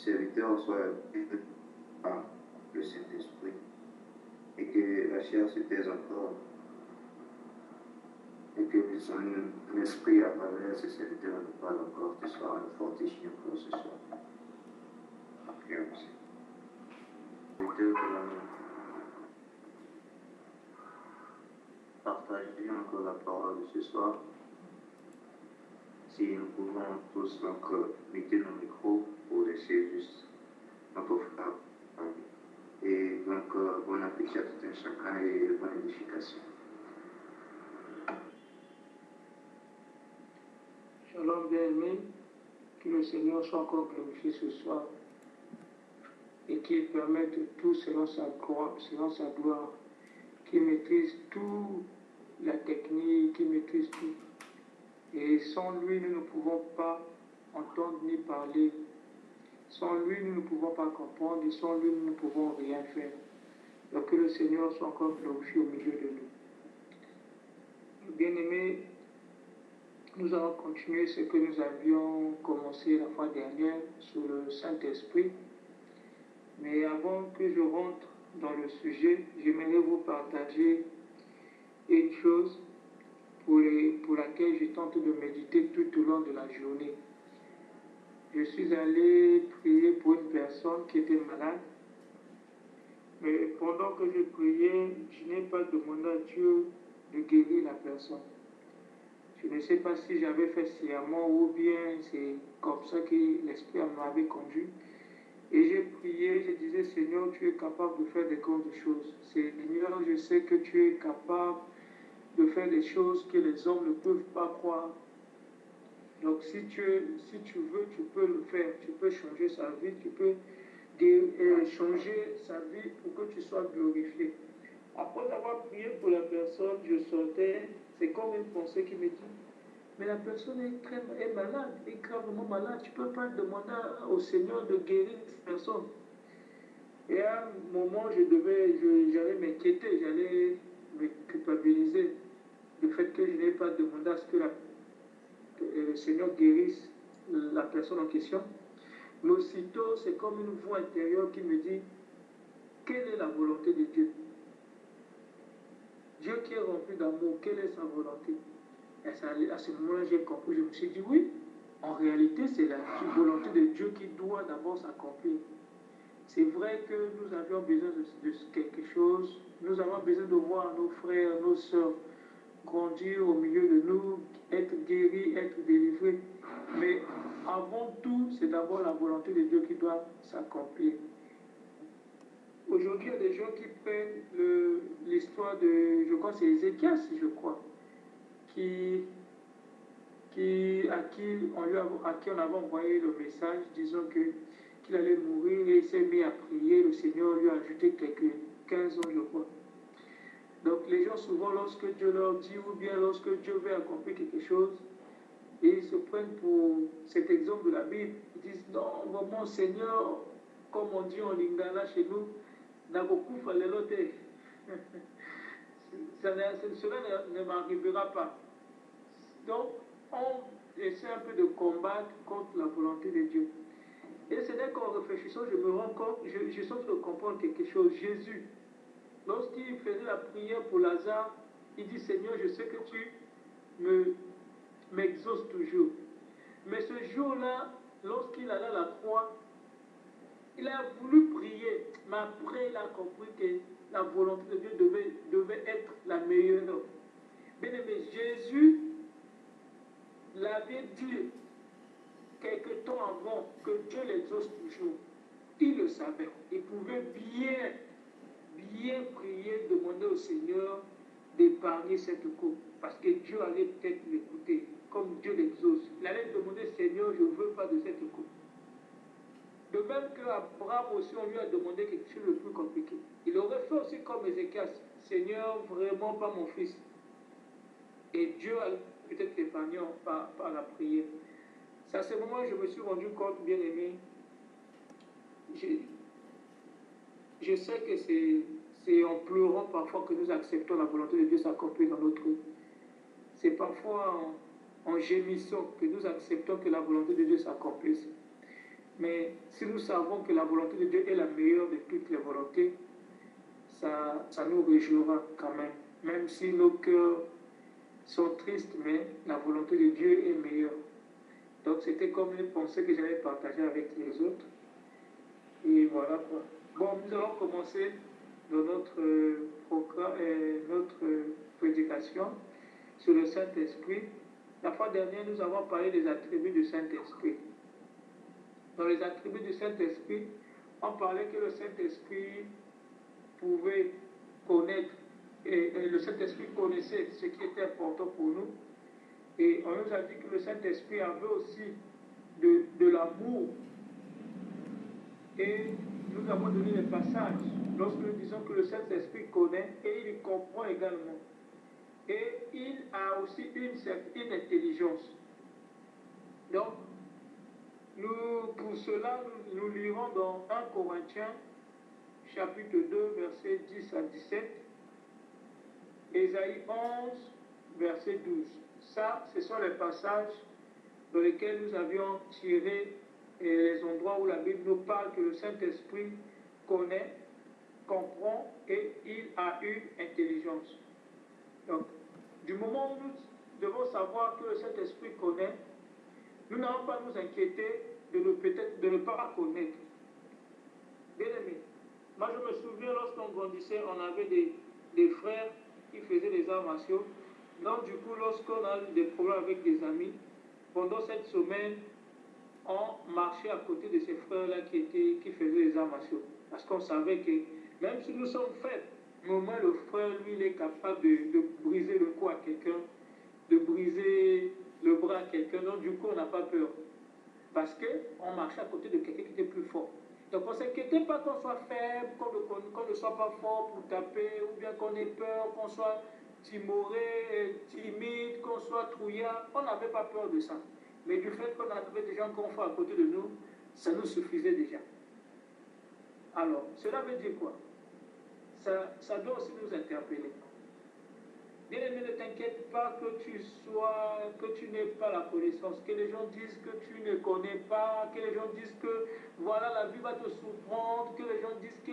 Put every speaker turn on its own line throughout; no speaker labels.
serviteur soit guidé par le Saint-Esprit et que la chair se taise encore et que son esprit à travers ce serviteur ne parle encore ce soir, le fortifie encore ce soir. Prions aussi. Serviteur que l'on partager encore la parole de ce soir. Si nous pouvons tous donc muter nos micros pour laisser juste notre frère parler. Et donc, bon appétit à tout un chacun et bonne édification.
Shalom bien-aimé, que le Seigneur soit encore glorifié ce soir et qu'il permette tout selon sa gloire, qu'il maîtrise tout la technique, qu'il maîtrise tout. Et sans lui, nous ne pouvons pas entendre ni parler. Sans lui, nous ne pouvons pas comprendre et sans lui, nous ne pouvons rien faire. Donc que le Seigneur soit encore glorifié au milieu de nous. Bien-aimés, nous allons continuer ce que nous avions commencé la fois dernière sur le Saint-Esprit. Mais avant que je rentre dans le sujet, j'aimerais vous partager une chose pour laquelle je tente de méditer tout au long de la journée. Je suis allé prier pour une personne qui était malade, mais pendant que je priais, je n'ai pas demandé à Dieu de guérir la personne. Je ne sais pas si j'avais fait sciemment ou bien c'est comme ça que l'Esprit m'avait conduit. Et j'ai prié, je disais, Seigneur, tu es capable de faire des grandes choses. Seigneur, je sais que tu es capable de faire des choses que les hommes ne peuvent pas croire. Donc si tu veux, tu peux le faire. Tu peux changer sa vie, tu peux changer sa vie pour que tu sois glorifié. Après avoir prié pour la personne, je sortais, c'est comme une pensée qui me dit, mais la personne est malade, est gravement malade. Tu ne peux pas demander au Seigneur de guérir cette personne. Et à un moment, j'allais m'inquiéter, j'allais me culpabiliser du fait que je n'ai pas demandé à ce que le Seigneur guérisse la personne en question. Mais aussitôt, c'est comme une voix intérieure qui me dit, quelle est la volonté de Dieu? Dieu qui est rempli d'amour, quelle est sa volonté? Et à ce moment-là, j'ai compris, je me suis dit, oui, en réalité, c'est la volonté de Dieu qui doit d'abord s'accomplir. C'est vrai que nous avions besoin de quelque chose, nous avons besoin de voir nos frères, nos sœurs grandir au milieu de nous, être guéris, être délivrés. Mais avant tout, c'est d'abord la volonté de Dieu qui doit s'accomplir. Aujourd'hui, il y a des gens qui prennent l'histoire de, je crois que c'est Ézéchias, je crois, à qui on avait envoyé le message disant qu'il allait mourir et il s'est mis à prier. Le Seigneur lui a ajouté quelques 15 ans, je crois. Donc les gens souvent, lorsque Dieu leur dit ou bien lorsque Dieu veut accomplir quelque chose, ils se prennent pour cet exemple de la Bible. Ils disent, non, vraiment Seigneur, comme on dit en lingala chez nous, Nagokufa lelote. Cela ne m'arrivera pas. Donc, on essaie un peu de combattre contre la volonté de Dieu. Et ce n'est qu'en réfléchissant, je me rends compte, je sens de comprendre quelque chose. Jésus, lorsqu'il faisait la prière pour Lazare, il dit, Seigneur, je sais que tu m'exauces toujours. Mais ce jour-là, lorsqu'il allait à la croix, il a voulu prier, mais après il a compris que la volonté de Dieu devait être la meilleure. Bien aimé, Jésus l'avait dit quelque temps avant que Dieu l'exauce toujours. Il le savait. Il pouvait bien prier, demander au Seigneur d'épargner cette coupe. Parce que Dieu allait peut-être l'écouter. Comme Dieu l'exauce. Il allait demander, Seigneur, je ne veux pas de cette coupe. De même qu'Abraham aussi, on lui a demandé quelque chose de plus compliqué. Il aurait fait aussi comme Ézéchias. Seigneur, vraiment pas mon fils. Et Dieu a peut-être épargné par la prière. C'est à ce moment je me suis rendu compte, bien aimé, je sais que c'est en pleurant parfois que nous acceptons la volonté de Dieu s'accomplir dans notre vie. C'est parfois en gémissant que nous acceptons que la volonté de Dieu s'accomplisse. Mais si nous savons que la volonté de Dieu est la meilleure de toutes les volontés, ça nous réjouira quand même. Même si nos cœurs sont tristes, mais la volonté de Dieu est meilleure. Donc c'était comme une pensée que j'avais partagée avec les autres. Et voilà quoi. Bon, nous allons commencer dans notre programme, notre prédication sur le Saint-Esprit. La fois dernière, nous avons parlé des attributs du Saint-Esprit. Dans les attributs du Saint-Esprit, on parlait que le Saint-Esprit pouvait connaître, et le Saint-Esprit connaissait ce qui était important pour nous. Et on nous a dit que le Saint-Esprit avait aussi de l'amour. Et nous avons donné les passages lorsque nous disons que le Saint-Esprit connaît et il comprend également. Et il a aussi une intelligence. Donc, pour cela, nous lirons dans 1 Corinthiens, chapitre 2, versets 10 à 17, Ésaïe 11, verset 12. Ça, ce sont les passages dans lesquels nous avions tiré les endroits où la Bible nous parle que le Saint-Esprit connaît, comprend et il a eu intelligence. Donc, du moment où nous devons savoir que le Saint-Esprit connaît, nous n'allons pas nous inquiéter de ne pas connaître. Bien aimé, moi je me souviens lorsqu'on grandissait, on avait des frères qui faisaient des arts martiaux. Donc du coup, lorsqu'on a eu des problèmes avec des amis, pendant cette semaine, on marchait à côté de ces frères-là qui faisaient des arts martiaux. Parce qu'on savait que même si nous sommes faibles, mais au moins le frère, lui, il est capable de briser le cou à quelqu'un, de briser le bras à quelqu'un. Donc du coup, on n'a pas peur. Parce qu'on marchait à côté de quelqu'un qui était plus fort. Donc on ne s'inquiétait pas qu'on soit faible, qu'on ne soit pas fort pour taper, ou bien qu'on ait peur, qu'on soit timoré, timide, qu'on soit trouillard. On n'avait pas peur de ça. Mais du fait qu'on avait des gens conforts à côté de nous, ça nous suffisait déjà. Alors, cela veut dire quoi? Ça doit aussi nous interpeller. Bien-aimé, ne t'inquiète pas que tu n'aies pas la connaissance, que les gens disent que tu ne connais pas, que les gens disent que voilà, la vie va te surprendre, que les gens disent que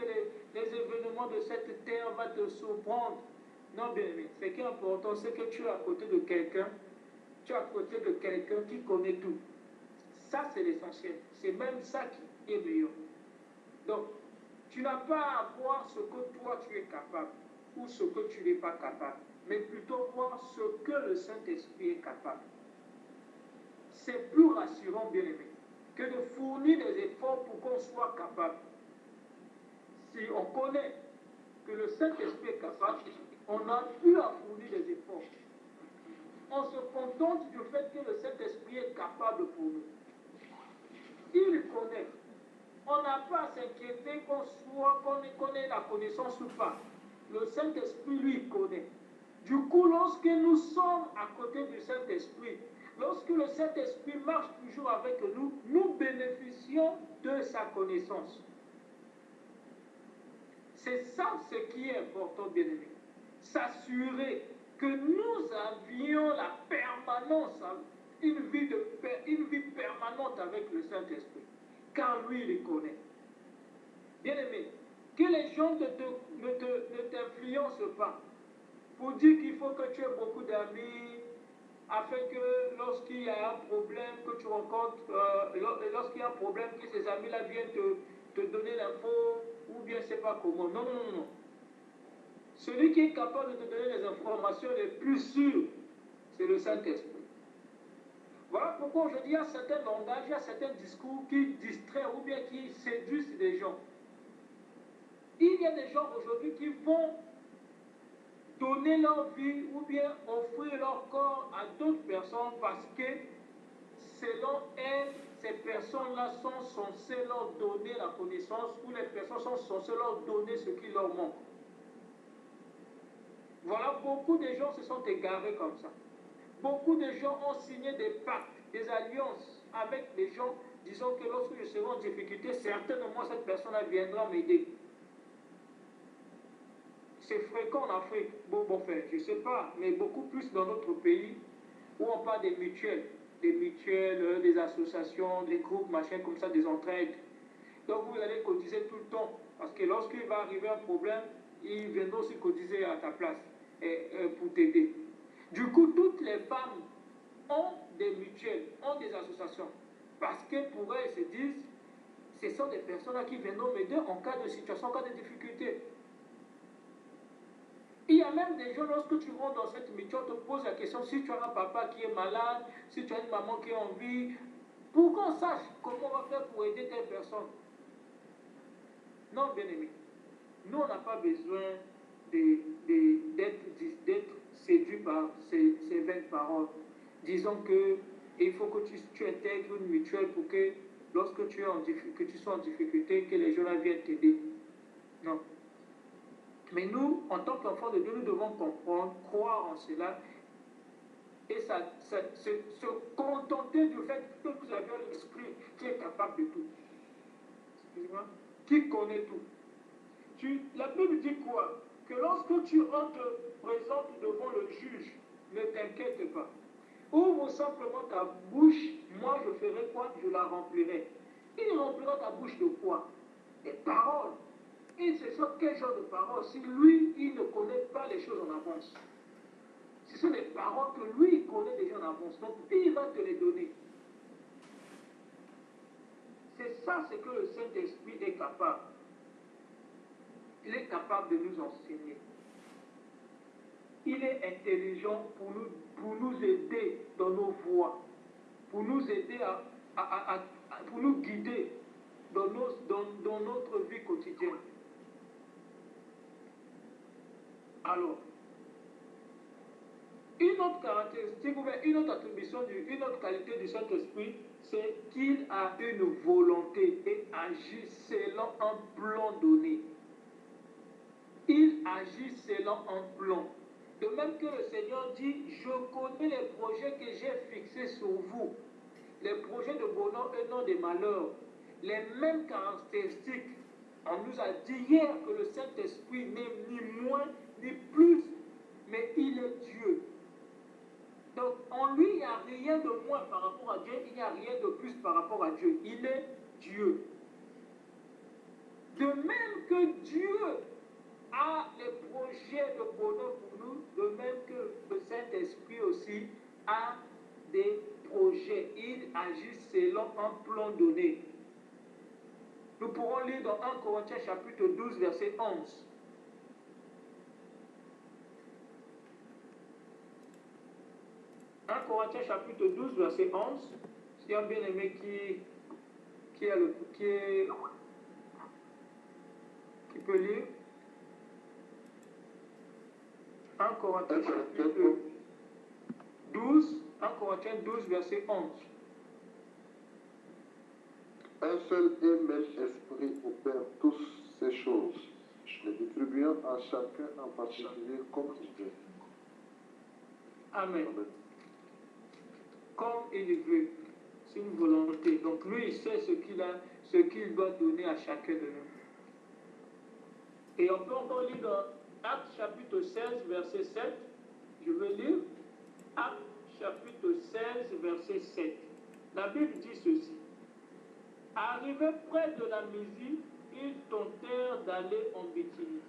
les événements de cette terre vont te surprendre. Non, bien-aimé, ce qui est important, c'est que tu es à côté de quelqu'un, qui connaît tout. Ça, c'est l'essentiel. C'est même ça qui est meilleur. Donc, tu n'as pas à voir ce que toi tu es capable ou ce que tu n'es pas capable, mais plutôt voir ce que le Saint-Esprit est capable. C'est plus rassurant, bien aimé, que de fournir des efforts pour qu'on soit capable. Si on connaît que le Saint-Esprit est capable, on n'a plus à fournir des efforts. On se contente du fait que le Saint-Esprit est capable pour nous. Il connaît. On n'a pas à s'inquiéter qu'on ait la connaissance ou pas. Le Saint-Esprit, lui, connaît. Du coup, lorsque nous sommes à côté du Saint-Esprit, lorsque le Saint-Esprit marche toujours avec nous, nous bénéficions de sa connaissance. C'est ça ce qui est important, bien-aimé. S'assurer que nous avions la permanence, une vie permanente avec le Saint-Esprit. Car lui, il les connaît. Bien-aimé, que les gens ne t'influencent pas pour dire qu'il faut que tu aies beaucoup d'amis, afin que lorsqu'il y a un problème que tu rencontres, lorsqu'il y a un problème, que ces amis-là viennent te donner l'info, ou bien c'est pas comment. Non, non, non, non. Celui qui est capable de te donner les informations les plus sûres, c'est le Saint-Esprit. Voilà pourquoi aujourd'hui il y a certains langages, il y a certains discours qui distraient ou bien qui séduisent des gens. Il y a des gens aujourd'hui qui vont donner leur vie ou bien offrir leur corps à d'autres personnes parce que selon elles, ces personnes-là sont censées leur donner la connaissance ou les personnes sont censées leur donner ce qui leur manque. Voilà, beaucoup de gens se sont égarés comme ça. Beaucoup de gens ont signé des pactes, des alliances avec des gens, disant que lorsque je serai en difficulté, certainement cette personne-là viendra m'aider. C'est fréquent en Afrique, enfin, je ne sais pas, mais beaucoup plus dans notre pays où on parle des mutuelles. des mutuelles, des associations, des groupes, machin, comme ça, des entraides. Donc vous allez cotiser tout le temps. Parce que lorsqu'il va arriver un problème, ils viendront aussi cotiser à ta place pour t'aider. Du coup, toutes les femmes ont des mutuelles, ont des associations. Parce que pour elles, elles se disent, ce sont des personnes qui viendront m'aider en cas de situation, en cas de difficulté. Il y a même des gens, lorsque tu rentres dans cette mutuelle, on te pose la question si tu as un papa qui est malade, si tu as une maman qui est en vie, pour qu'on sache comment on va faire pour aider telle personne. Non, bien aimé. Nous, on n'a pas besoin d'être séduit par ces vaines paroles. Disons que il faut que tu intègres une mutuelle pour que lorsque que tu sois en difficulté, que les gens là viennent t'aider. Non. Mais nous, en tant qu'enfants de Dieu, nous devons comprendre, croire en cela et se contenter du fait que nous avions l'esprit qui est capable de tout. Excusez-moi. Qui connaît tout. La Bible dit quoi? Que lorsque tu te présentes devant le juge, ne t'inquiète pas. Ouvre simplement ta bouche, moi je ferai quoi? Je la remplirai. Il remplira ta bouche de quoi? Des paroles. Et ce sont quel genre de paroles? Si lui, il ne connaît pas les choses en avance. Ce sont des paroles que lui, il connaît déjà en avance. Donc, il va te les donner. C'est ça ce que le Saint-Esprit est capable. Il est capable de nous enseigner. Il est intelligent pour nous aider dans nos voies, pour nous aider pour nous guider dans notre vie quotidienne. Alors, une autre caractéristique, une autre attribution, une autre qualité du Saint-Esprit, c'est qu'il a une volonté et agit selon un plan donné. Il agit selon un plan. De même que le Seigneur dit, je connais les projets que j'ai fixés sur vous, les projets de bonheur et non de malheur. Les mêmes caractéristiques. On nous a dit hier que le Saint-Esprit n'est ni moins ni plus, mais il est Dieu. Donc en lui, il n'y a rien de moins par rapport à Dieu, il n'y a rien de plus par rapport à Dieu. Il est Dieu. De même que Dieu a les projets de bonheur pour nous, de même que le Saint-Esprit aussi a des projets. Il agit selon un plan donné. Nous pourrons lire dans 1 Corinthiens chapitre 12, verset 11. 1 Corinthiens chapitre 12, verset 11. S'il y a un bien-aimé qui peut lire. 1 Corinthiens chapitre 12, 1 Corinthiens 12, verset 11.
Un seul et même esprit opère toutes ces choses, les distribuant à chacun en particulier comme il veut.
Amen. Comme il veut. C'est une volonté. Donc lui, il sait ce qu'il doit donner à chacun de nous. Et on peut encore lire dans Actes chapitre 16, verset 7. Je vais lire Actes chapitre 16, verset 7. La Bible dit ceci. Arrivés près de la Mysie, ils tentèrent d'aller en Bithynie.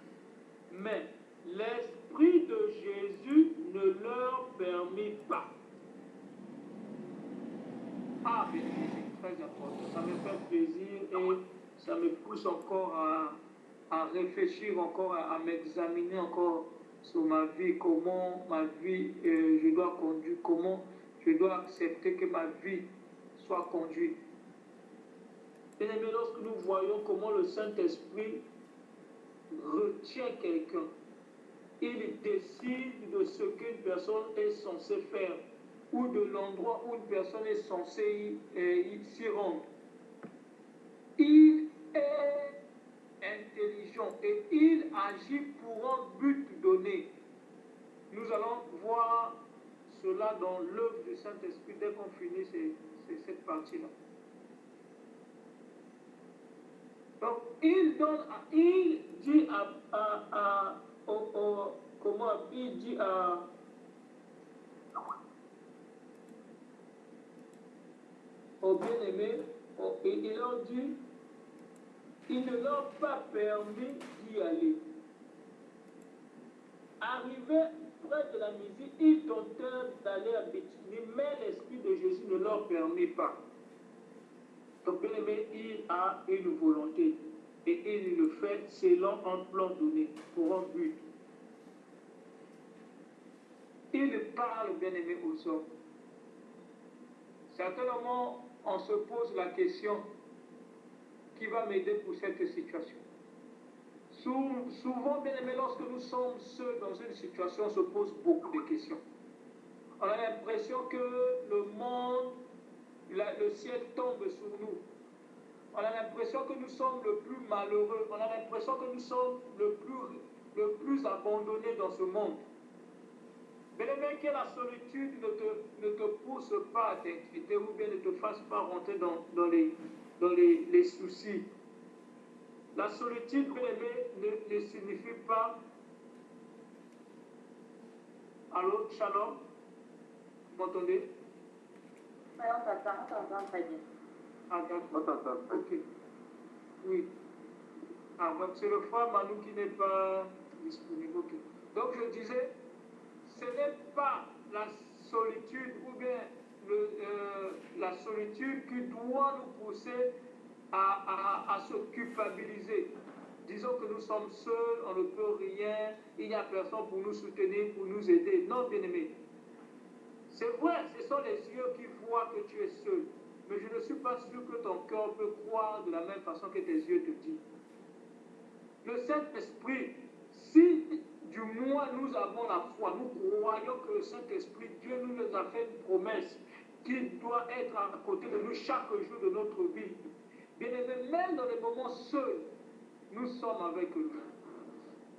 Mais l'Esprit de Jésus ne leur permit pas. Ah, bien, c'est très important. Ça me fait plaisir et ça me pousse encore à réfléchir, encore à m'examiner encore sur ma vie, comment ma vie je dois conduire, comment je dois accepter que ma vie soit conduite. Bien aimé, lorsque nous voyons comment le Saint-Esprit retient quelqu'un, il décide de ce qu'une personne est censée faire ou de l'endroit où une personne est censée s'y rendre. Il est intelligent et il agit pour un but donné. Nous allons voir cela dans l'œuvre du Saint-Esprit dès qu'on finit cette partie-là. Donc, il dit aux bien-aimés, et il leur dit, il ne leur a pas permis d'y aller. Arrivés près de la midi, ils tentèrent d'aller à Béthanie, mais l'Esprit de Jésus ne leur permit pas. Donc, bien-aimé, il a une volonté et il le fait selon un plan donné, pour un but. Il parle, bien-aimé, aux hommes. Certainement, on se pose la question qui va m'aider pour cette situation. Souvent, bien aimé, lorsque nous sommes seuls dans une situation, on se pose beaucoup de questions. On a l'impression que le monde, le ciel tombe sur nous. On a l'impression que nous sommes le plus malheureux. On a l'impression que nous sommes le plus abandonnés dans ce monde. Bien aimé, que la solitude ne te pousse pas à t'inquiéter ou bien ne te fasse pas rentrer dans les soucis. La solitude, bien aimé, ne signifie pas. Allô, Shalom? Vous m'entendez?
Oui, on t'entend très bien.
Ah, d'accord.
On t'entend.
Ok. Oui. Ah, donc c'est le frère Manu qui n'est pas disponible. Okay. Donc je disais, ce n'est pas la solitude ou bien la solitude qui doit nous pousser à se culpabiliser. Disons que nous sommes seuls, on ne peut rien, il n'y a personne pour nous soutenir, pour nous aider. Non, bien-aimé. C'est vrai, ce sont les yeux qui voient que tu es seul. Mais je ne suis pas sûr que ton cœur peut croire de la même façon que tes yeux te disent. Le Saint-Esprit, si du moins nous avons la foi, nous croyons que le Saint-Esprit, Dieu nous a fait une promesse qu'il doit être à côté de nous chaque jour de notre vie. Bien aimé, même dans les moments seuls, nous sommes avec lui.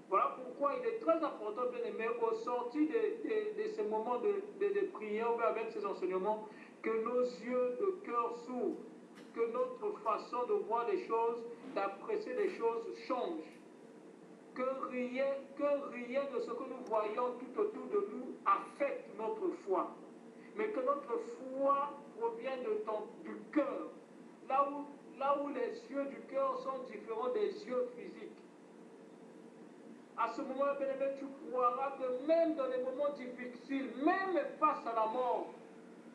Voilà pourquoi il est très important, bien aimé, au sorti de ces moments de prière ou avec ces enseignements, que nos yeux de cœur s'ouvrent, que notre façon de voir les choses, d'apprécier les choses change. Que rien de ce que nous voyons tout autour de nous affecte notre foi. Mais que notre foi provienne du cœur. Là où les yeux du cœur sont différents des yeux physiques. À ce moment-là, bien-aimé, tu croiras que même dans les moments difficiles, même face à la mort,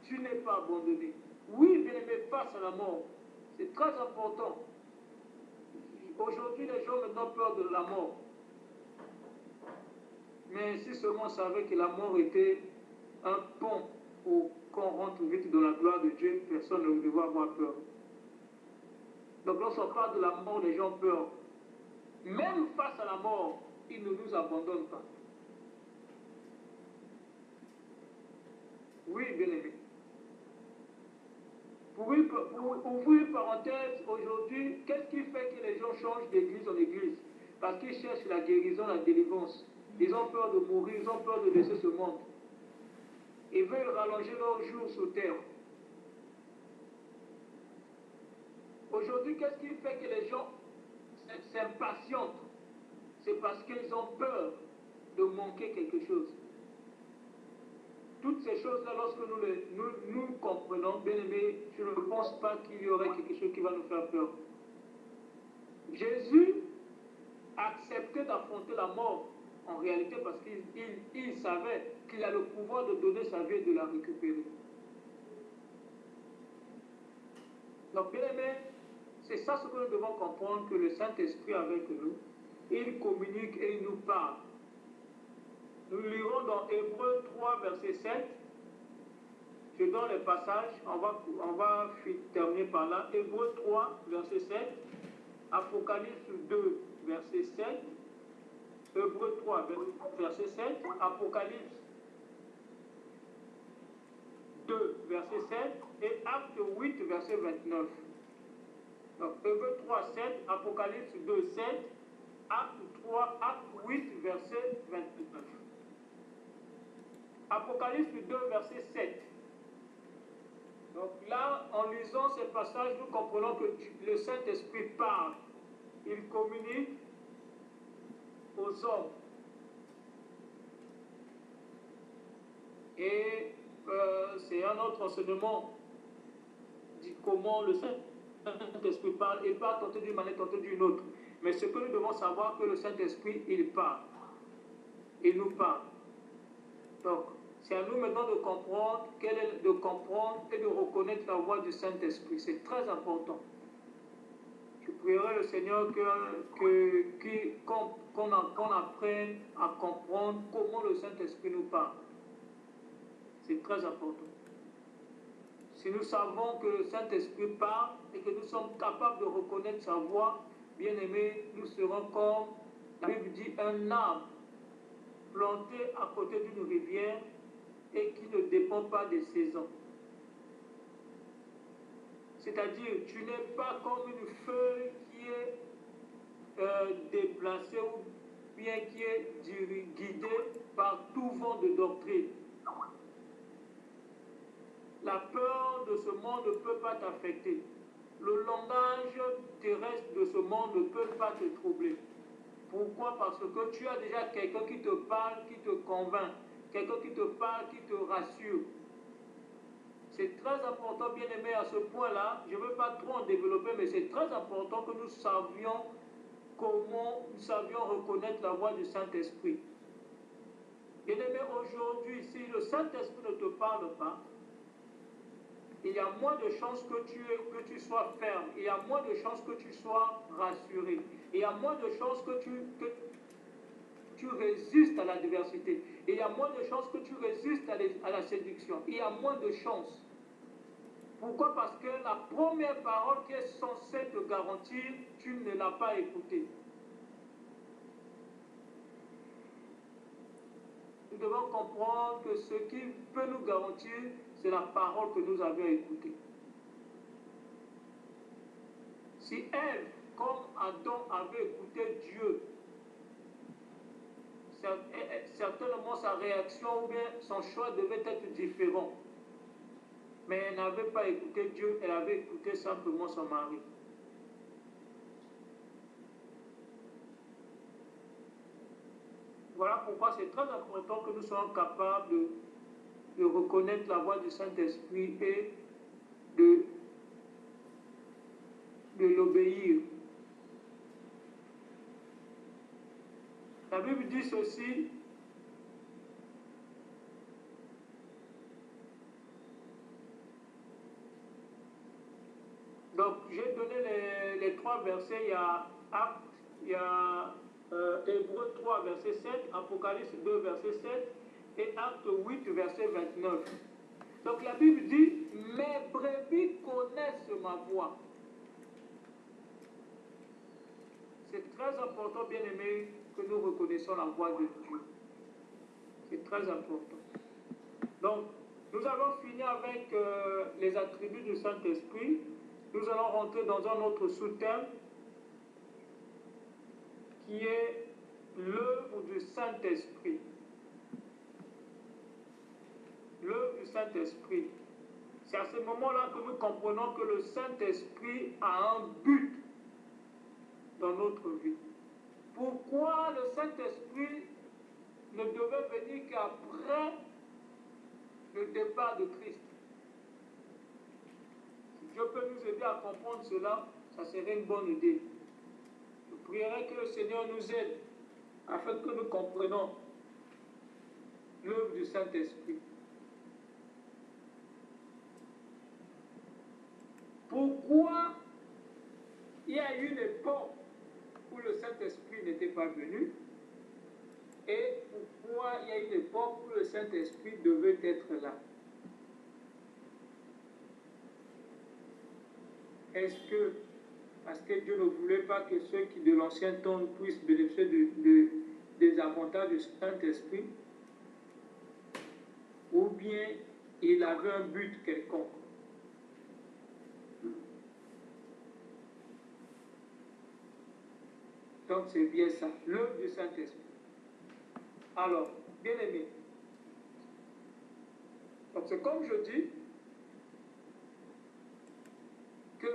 tu n'es pas abandonné. Oui, bien-aimé, face à la mort, c'est très important. Aujourd'hui, les gens maintenant ont peur de la mort. Mais si seulement on savait que la mort était un pont pour qu'on rentre vite dans la gloire de Dieu, personne ne devait avoir peur. Donc lorsqu'on parle de la mort, les gens ont peur. Même face à la mort, il ne nous abandonne pas. Oui, bien aimé. Pour ouvrir une parenthèse, aujourd'hui, qu'est-ce qui fait que les gens changent d'église en église? Parce qu'ils cherchent la guérison, la délivrance. Ils ont peur de mourir, ils ont peur de laisser ce monde. Ils veulent rallonger leurs jours sur terre. Aujourd'hui, qu'est-ce qui fait que les gens s'impatientent? C'est parce qu'ils ont peur de manquer quelque chose. Toutes ces choses-là, lorsque nous comprenons, bien aimé, je ne pense pas qu'il y aurait quelque chose qui va nous faire peur. Jésus acceptait d'affronter la mort, en réalité, parce qu'il savait qu'il a le pouvoir de donner sa vie et de la récupérer. Donc, bien aimé, c'est ça ce que nous devons comprendre, que le Saint-Esprit avec nous, il communique et il nous parle. Nous lirons dans Hébreux 3, verset 7. Je donne le passage, on va terminer par là. Hébreux 3, verset 7. Apocalypse 2, verset 7. Hébreux 3, verset 7. Apocalypse 2, verset 7. Et Acte 8, verset 29. Donc, Hébreux 3, 7. Apocalypse 2, 7. Acte 8, verset 29. Apocalypse 2, verset 7. Donc là, en lisant ces passages, nous comprenons que le Saint-Esprit parle. Il communique aux hommes. Et c'est un autre enseignement comment le Saint-Esprit parle. Il parle tantôt d'une manière, tantôt d'une autre. Mais ce que nous devons savoir, que le Saint-Esprit, il parle. Il nous parle. Donc, c'est à nous maintenant de comprendre, de comprendre et de reconnaître la voix du Saint-Esprit. C'est très important. Je prierai le Seigneur qu'on apprenne à comprendre comment le Saint-Esprit nous parle. C'est très important. Si nous savons que le Saint-Esprit parle et que nous sommes capables de reconnaître sa voix, bien aimés, nous serons comme, la Bible dit, un arbre planté à côté d'une rivière et qui ne dépend pas des saisons. C'est-à-dire, tu n'es pas comme une feuille qui est déplacée ou bien qui est guidée par tout vent de doctrine. La peur de ce monde ne peut pas t'affecter. Le langage terrestre de ce monde ne peut pas te troubler. Pourquoi? Parce que tu as déjà quelqu'un qui te parle, qui te convainc, quelqu'un qui te parle, qui te rassure. C'est très important, bien aimé, à ce point-là. Je ne veux pas trop en développer, mais c'est très important que nous savions reconnaître la voix du Saint-Esprit. Bien aimé, aujourd'hui, si le Saint-Esprit ne te parle pas, il y a moins de chances que tu sois ferme, il y a moins de chances que tu sois rassuré, il y a moins de chances que tu résistes à l'adversité, il y a moins de chances que tu résistes à la séduction, il y a moins de chances. Pourquoi? Parce que la première parole qui est censée te garantir, tu ne l'as pas écoutée. Nous devons comprendre que ce qui peut nous garantir, c'est la parole que nous avions écoutée. Si Ève, comme Adam, avait écouté Dieu, certainement sa réaction ou bien son choix devait être différent. Mais elle n'avait pas écouté Dieu, elle avait écouté simplement son mari. Voilà pourquoi c'est très important que nous soyons capables de reconnaître la voix du Saint-Esprit et de l'obéir. La Bible dit ceci. Donc, j'ai donné les trois versets. Il y a Actes, il y a Hébreux 3, verset 7, Apocalypse 2, verset 7 et Actes 8, verset 29. Donc, la Bible dit, mes brebis connaissent ma voix. C'est très important, bien aimé, que nous reconnaissons la voix de Dieu. C'est très important. Donc, nous allons finir avec les attributs du Saint-Esprit. Nous allons rentrer dans un autre sous-thème qui est l'œuvre du Saint-Esprit. L'œuvre du Saint-Esprit. C'est à ce moment-là que nous comprenons que le Saint-Esprit a un but dans notre vie. Pourquoi le Saint-Esprit ne devait venir qu'après le départ de Christ? Si Dieu peut nous aider à comprendre cela, ça serait une bonne idée. Je prierai que le Seigneur nous aide afin que nous comprenions l'œuvre du Saint-Esprit. Pourquoi il y a eu une époque où le Saint-Esprit n'était pas venu et pourquoi il y a eu une époque où le Saint-Esprit devait être là? Est-ce que parce que Dieu ne voulait pas que ceux qui de l'ancien temps puissent bénéficier des avantages du Saint-Esprit, ou bien il avait un but quelconque? Donc c'est bien ça, l'œuvre du Saint-Esprit. Alors, bien aimé, donc c'est comme je dis, que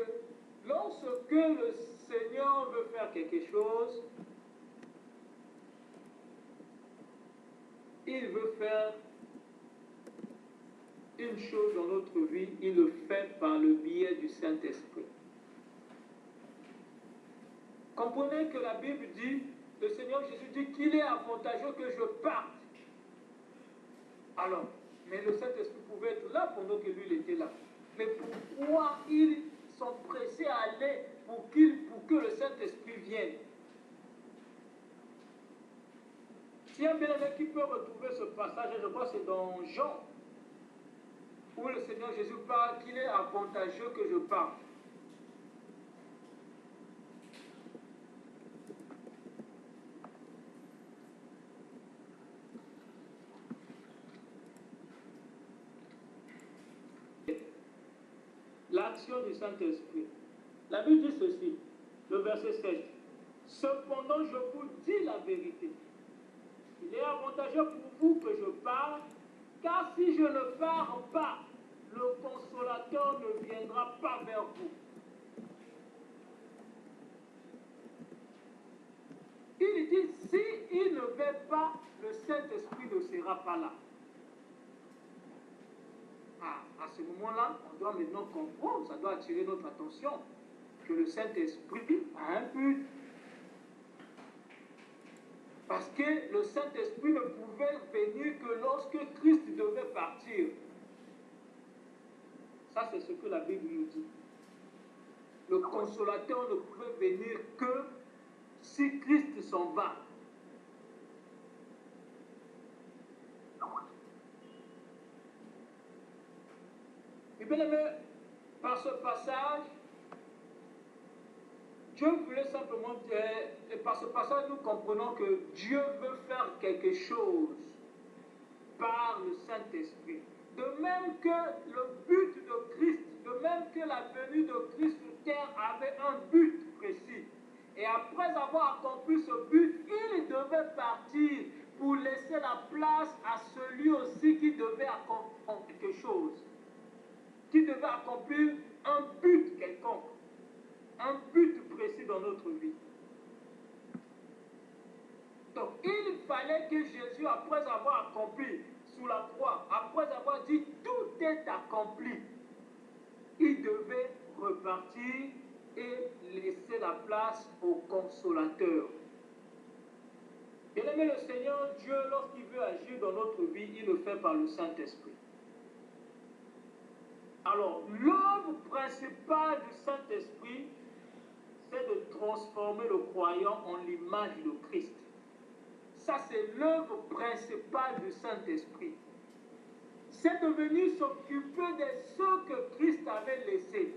lorsque le Seigneur veut faire quelque chose, il veut faire une chose dans notre vie, il le fait par le biais du Saint-Esprit. Comprenez que la Bible dit, le Seigneur Jésus dit qu'il est avantageux que je parte. Alors, mais le Saint-Esprit pouvait être là pendant que lui, il était là. Mais pourquoi ils sont pressés à aller pour que le Saint-Esprit vienne? S'il y a un bien-aimé qui peut retrouver ce passage, je crois que c'est dans Jean, où le Seigneur Jésus parle qu'il est avantageux que je parte. L'action du Saint-Esprit. La Bible dit ceci, le verset 7. Cependant, je vous dis la vérité. Il est avantageux pour vous que je parle, car si je ne pars pas, le consolateur ne viendra pas vers vous. Il dit, si il ne vient pas, le Saint-Esprit ne sera pas là. À ce moment-là, on doit maintenant comprendre, ça doit attirer notre attention, que le Saint-Esprit a un but. Parce que le Saint-Esprit ne pouvait venir que lorsque Christ devait partir. Ça, c'est ce que la Bible nous dit. Le consolateur ne pouvait venir que si Christ s'en va. Et bien aimé, par ce passage, Dieu voulait simplement dire, et par ce passage, nous comprenons que Dieu veut faire quelque chose par le Saint-Esprit. De même que le but de Christ, de même que la venue de Christ sur terre avait un but précis. Et après avoir accompli ce but, il devait partir pour laisser la place à celui aussi qui devait accomplir quelque chose, qui devait accomplir un but quelconque. Un but précis dans notre vie. Donc, il fallait que Jésus, après avoir accompli sous la croix, après avoir dit tout est accompli, il devait repartir et laisser la place au consolateur. Bien-aimé, le Seigneur Dieu, lorsqu'il veut agir dans notre vie, il le fait par le Saint-Esprit. Alors, l'œuvre principale du Saint-Esprit, c'est de transformer le croyant en l'image de Christ. Ça, c'est l'œuvre principale du Saint-Esprit. C'est de venir s'occuper de ceux que Christ avait laissés,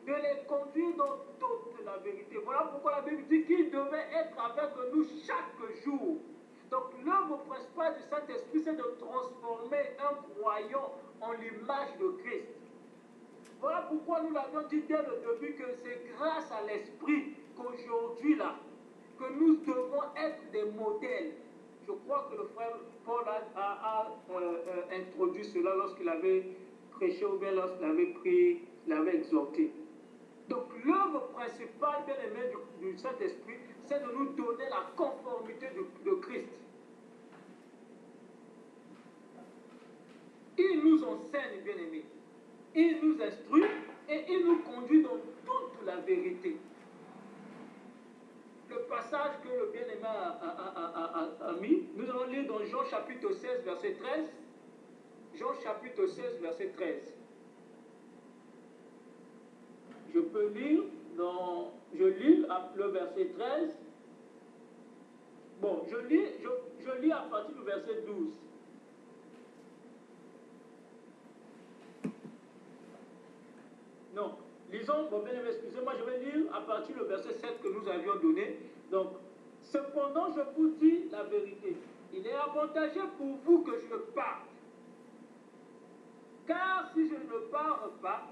de les conduire dans toute la vérité. Voilà pourquoi la Bible dit qu'il devait être avec nous chaque jour. Donc, l'œuvre principale du Saint-Esprit, c'est de transformer un croyant en l'image de Christ. Voilà pourquoi nous l'avons dit dès le début que c'est grâce à l'Esprit qu'aujourd'hui là, que nous devons être des modèles. Je crois que le frère Paul a introduit cela lorsqu'il avait prêché ou bien lorsqu'il avait prié, il avait exhorté. Donc l'œuvre principale, bien aimé, du Saint-Esprit, c'est de nous donner la conformité de Christ. Il nous enseigne, bien aimé. Il nous instruit et il nous conduit dans toute la vérité. Le passage que le bien-aimé a mis, nous allons lire dans Jean chapitre 16, verset 13. Jean chapitre 16, verset 13. Je peux lire je lis le verset 13. Bon, je lis à partir du verset 12. Non, lisons, bon, bien aimé, excusez-moi, je vais lire à partir du verset 7 que nous avions donné. Donc, cependant, je vous dis la vérité. Il est avantageux pour vous que je parte. Car si je ne pars pas,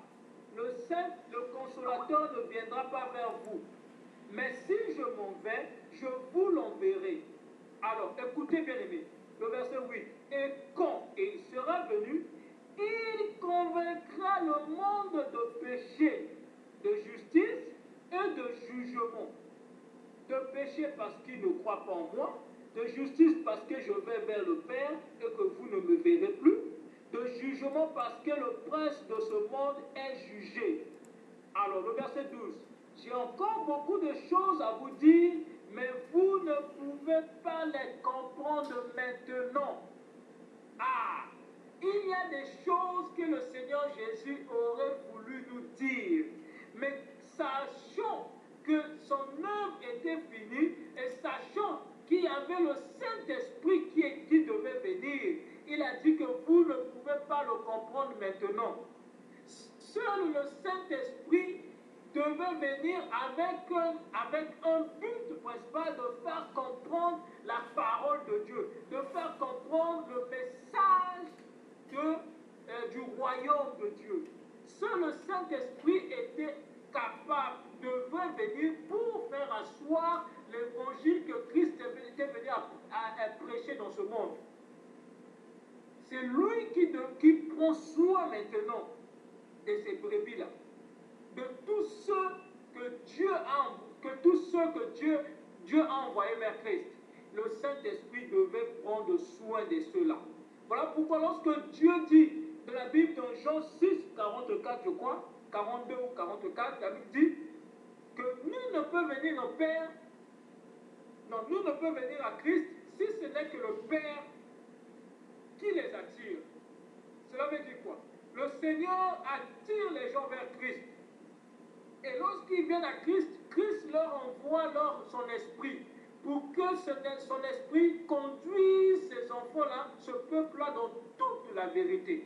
le consolateur ne viendra pas vers vous. Mais si je m'en vais, je vous l'enverrai. Alors, écoutez bien aimé, le verset 8. Et quand il sera venu, il convaincra le monde de péché, de justice et de jugement. De péché parce qu'il ne croit pas en moi, de justice parce que je vais vers le Père et que vous ne me verrez plus, de jugement parce que le prince de ce monde est jugé. Alors, le verset 12. J'ai encore beaucoup de choses à vous dire, mais vous ne pouvez pas les comprendre maintenant. Ah, il y a des choses que le Seigneur Jésus aurait voulu nous dire, mais sachant que son œuvre était finie et sachant qu'il y avait le Saint-Esprit qui devait venir, il a dit que vous ne pouvez pas le comprendre maintenant. Seul le Saint-Esprit devait venir avec un but principal de faire comprendre la parole de Dieu, de faire comprendre le message du royaume de Dieu. Seul le Saint-Esprit était capable, devait venir pour faire asseoir l'évangile que Christ était venu à prêcher dans ce monde. C'est lui qui prend soin maintenant de ces brebis-là, de tous ceux que Dieu a envoyés vers Christ. Le Saint-Esprit devait prendre soin de ceux-là. Voilà pourquoi lorsque Dieu dit dans la Bible, dans Jean 6, 44, je crois, 42 ou 44, la Bible dit que nul ne peut venir au Père, non, nul ne peut venir à Christ si ce n'est que le Père qui les attire. Cela veut dire quoi? Le Seigneur attire les gens vers Christ. Et lorsqu'ils viennent à Christ, Christ leur envoie son esprit pour que son esprit conduise ces enfants-là, ce peuple-là, dans toute la vérité.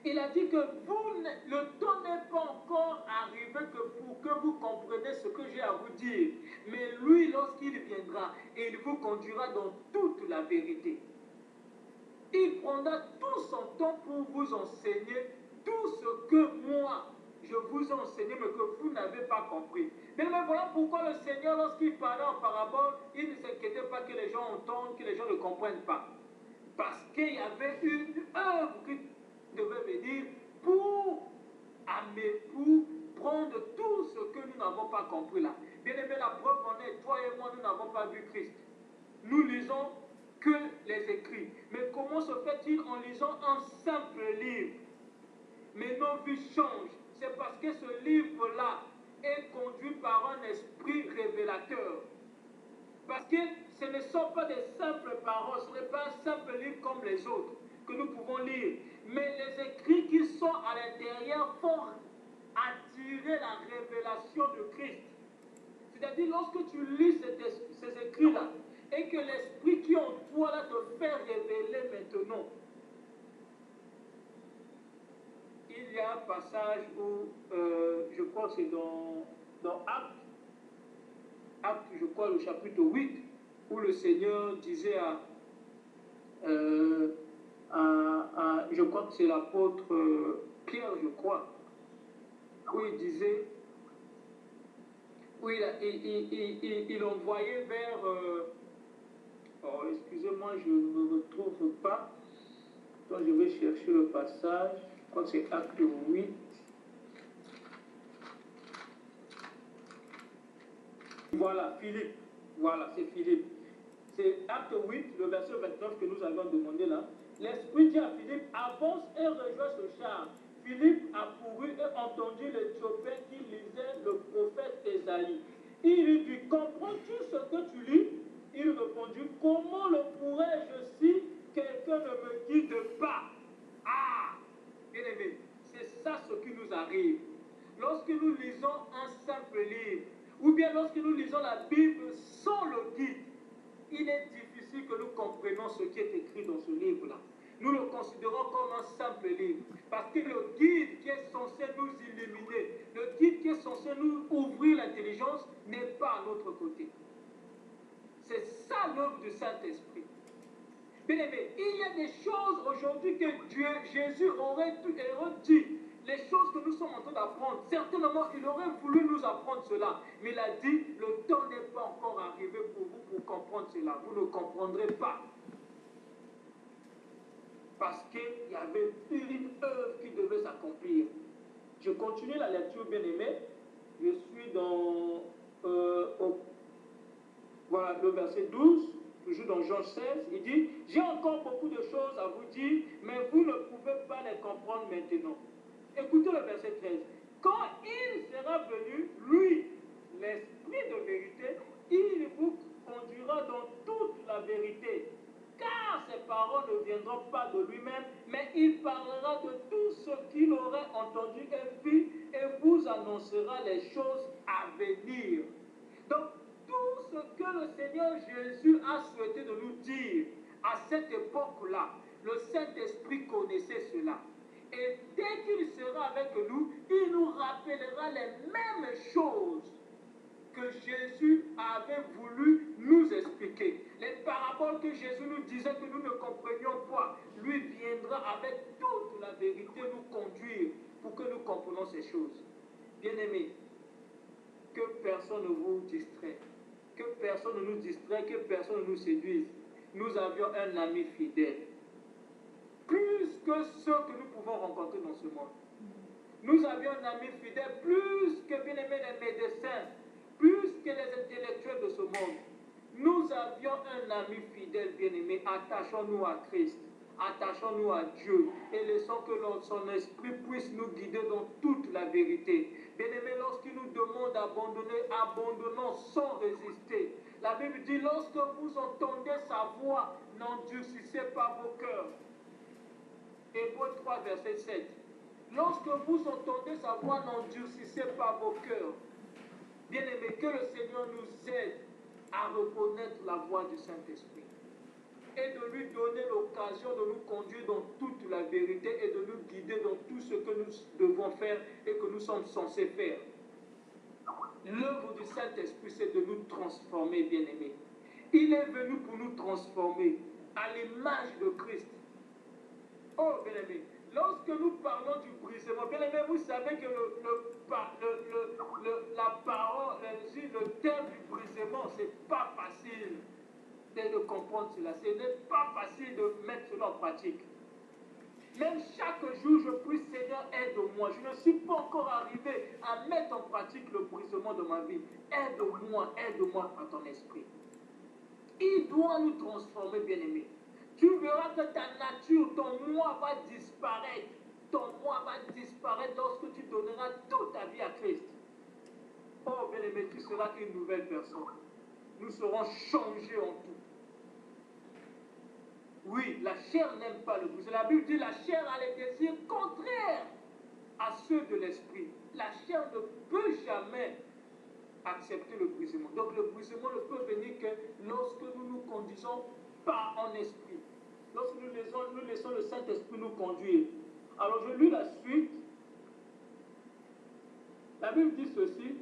Il a dit que le temps n'est pas encore arrivé pour que vous compreniez ce que j'ai à vous dire. Mais lui, lorsqu'il viendra, il vous conduira dans toute la vérité. Il prendra tout son temps pour vous enseigner tout ce que moi, je vous ai enseigné, mais que vous n'avez pas compris. Mais voilà pourquoi le Seigneur, lorsqu'il parlait en parabole, il ne s'inquiétait pas que les gens entendent, que les gens ne comprennent pas. Parce qu'il y avait une œuvre qui devait venir pour prendre tout ce que nous n'avons pas compris là. Bien aimé, la preuve en est, toi et moi, nous n'avons pas vu Christ. Nous lisons que les écrits. Mais comment se fait-il en lisant un simple livre? Mais nos vies changent. C'est parce que ce livre-là est conduit par un esprit révélateur. Parce que ce ne sont pas des simples paroles, ce n'est pas un simple livre comme les autres que nous pouvons lire. Mais les écrits qui sont à l'intérieur font attirer la révélation de Christ. C'est-à-dire, lorsque tu lis ces écrits-là, et que l'esprit qui est en toi là te fait révéler maintenant. Il y a un passage où, je crois que c'est dans Actes, je crois, le chapitre 8, où le Seigneur disait je crois que c'est l'apôtre Pierre, je crois, où il disait, où il envoyait vers... excusez-moi, je ne me retrouve pas. Donc, je vais chercher le passage. Je crois que c'est Acte 8. Voilà, Philippe. Voilà, c'est Philippe. C'est Acte 8, le verset 29 que nous avions demandé là. L'Esprit dit à Philippe, avance et rejoins ce char. Philippe accourut et entendit l'Éthiopien qui lisait le prophète Ésaïe. Il lui dit, comprends-tu ce que tu lis? Il répondit, comment le pourrais-je si quelqu'un ne me guide pas? Ah, bien aimé, c'est ça ce qui nous arrive. Lorsque nous lisons un simple livre, ou bien lorsque nous lisons la Bible sans le guide, il est difficile que nous comprenions ce qui est écrit dans ce livre-là. Nous le considérons comme un simple livre. Parce que le guide qui est censé nous illuminer, le guide qui est censé nous ouvrir l'intelligence, n'est pas à notre côté. C'est ça l'œuvre du Saint-Esprit. Bien aimé, il y a des choses aujourd'hui que Jésus aurait dit. Les choses que nous sommes en train d'apprendre, certainement il aurait voulu nous apprendre cela. Mais il a dit, le temps n'est pas encore arrivé pour vous pour comprendre cela. Vous ne comprendrez pas. Parce qu'il y avait une œuvre qui devait s'accomplir. Je continue la lecture, bien aimé. Je suis dans... voilà, le verset 12. toujours dans Jean 16, il dit, j'ai encore beaucoup de choses à vous dire, mais vous ne pouvez pas les comprendre maintenant. Écoutez le verset 13. Quand il sera venu, lui, l'Esprit de vérité, il vous conduira dans toute la vérité. Car ses paroles ne viendront pas de lui-même, mais il parlera de tout ce qu'il aurait entendu et vu, et vous annoncera les choses à venir. Donc, tout ce que le Seigneur Jésus a souhaité de nous dire à cette époque-là, le Saint-Esprit connaissait cela. Et dès qu'il sera avec nous, il nous rappellera les mêmes choses que Jésus avait voulu nous expliquer. Les paraboles que Jésus nous disait que nous ne comprenions pas, lui viendra avec toute la vérité nous conduire pour que nous comprenions ces choses. Bien-aimés, que personne ne vous distrait, que personne ne nous distrait, que personne ne nous séduise. Nous avions un ami fidèle, plus que ceux que nous pouvons rencontrer dans ce monde. Nous avions un ami fidèle, plus que bien-aimés les médecins, plus que les intellectuels de ce monde. Nous avions un ami fidèle, bien-aimé. Attachons-nous à Christ, attachons-nous à Dieu et laissons que son esprit puisse nous guider dans toute la vérité. Bien-aimé, lorsqu'il nous demande d'abandonner, abandonnons sans résister. La Bible dit, lorsque vous entendez sa voix, n'endurcissez pas vos cœurs. Hébreux 3, verset 7. Lorsque vous entendez sa voix, n'endurcissez pas vos cœurs. Bien-aimés, que le Seigneur nous aide à reconnaître la voix du Saint-Esprit et de lui donner l'occasion de nous conduire dans toute la vérité et de nous guider dans tout ce que nous devons faire et que nous sommes censés faire. L'œuvre du Saint-Esprit, c'est de nous transformer, bien-aimés. Il est venu pour nous transformer à l'image de Christ. Oh, bien-aimés, lorsque nous parlons du brisement, bien-aimés, vous savez que la parole, le terme du brisement, c'est pas facile de comprendre cela. Ce n'est pas facile de mettre cela en pratique. Même chaque jour, je prie, Seigneur, aide-moi. Je ne suis pas encore arrivé à mettre en pratique le brisement de ma vie. Aide-moi par ton esprit. Il doit nous transformer, bien-aimés. Tu verras que ta nature, ton moi va disparaître. Ton moi va disparaître lorsque tu donneras toute ta vie à Christ. Oh, bien-aimé, tu seras une nouvelle personne. Nous serons changés en tout. Oui, la chair n'aime pas le brisement. La Bible dit la chair a les désirs contraires à ceux de l'esprit. La chair ne peut jamais accepter le brisement. Donc le brisement ne peut venir que lorsque nous nous conduisons pas en esprit. Lorsque nous laissons le Saint-Esprit nous conduire. Alors je lis la suite. La Bible dit ceci.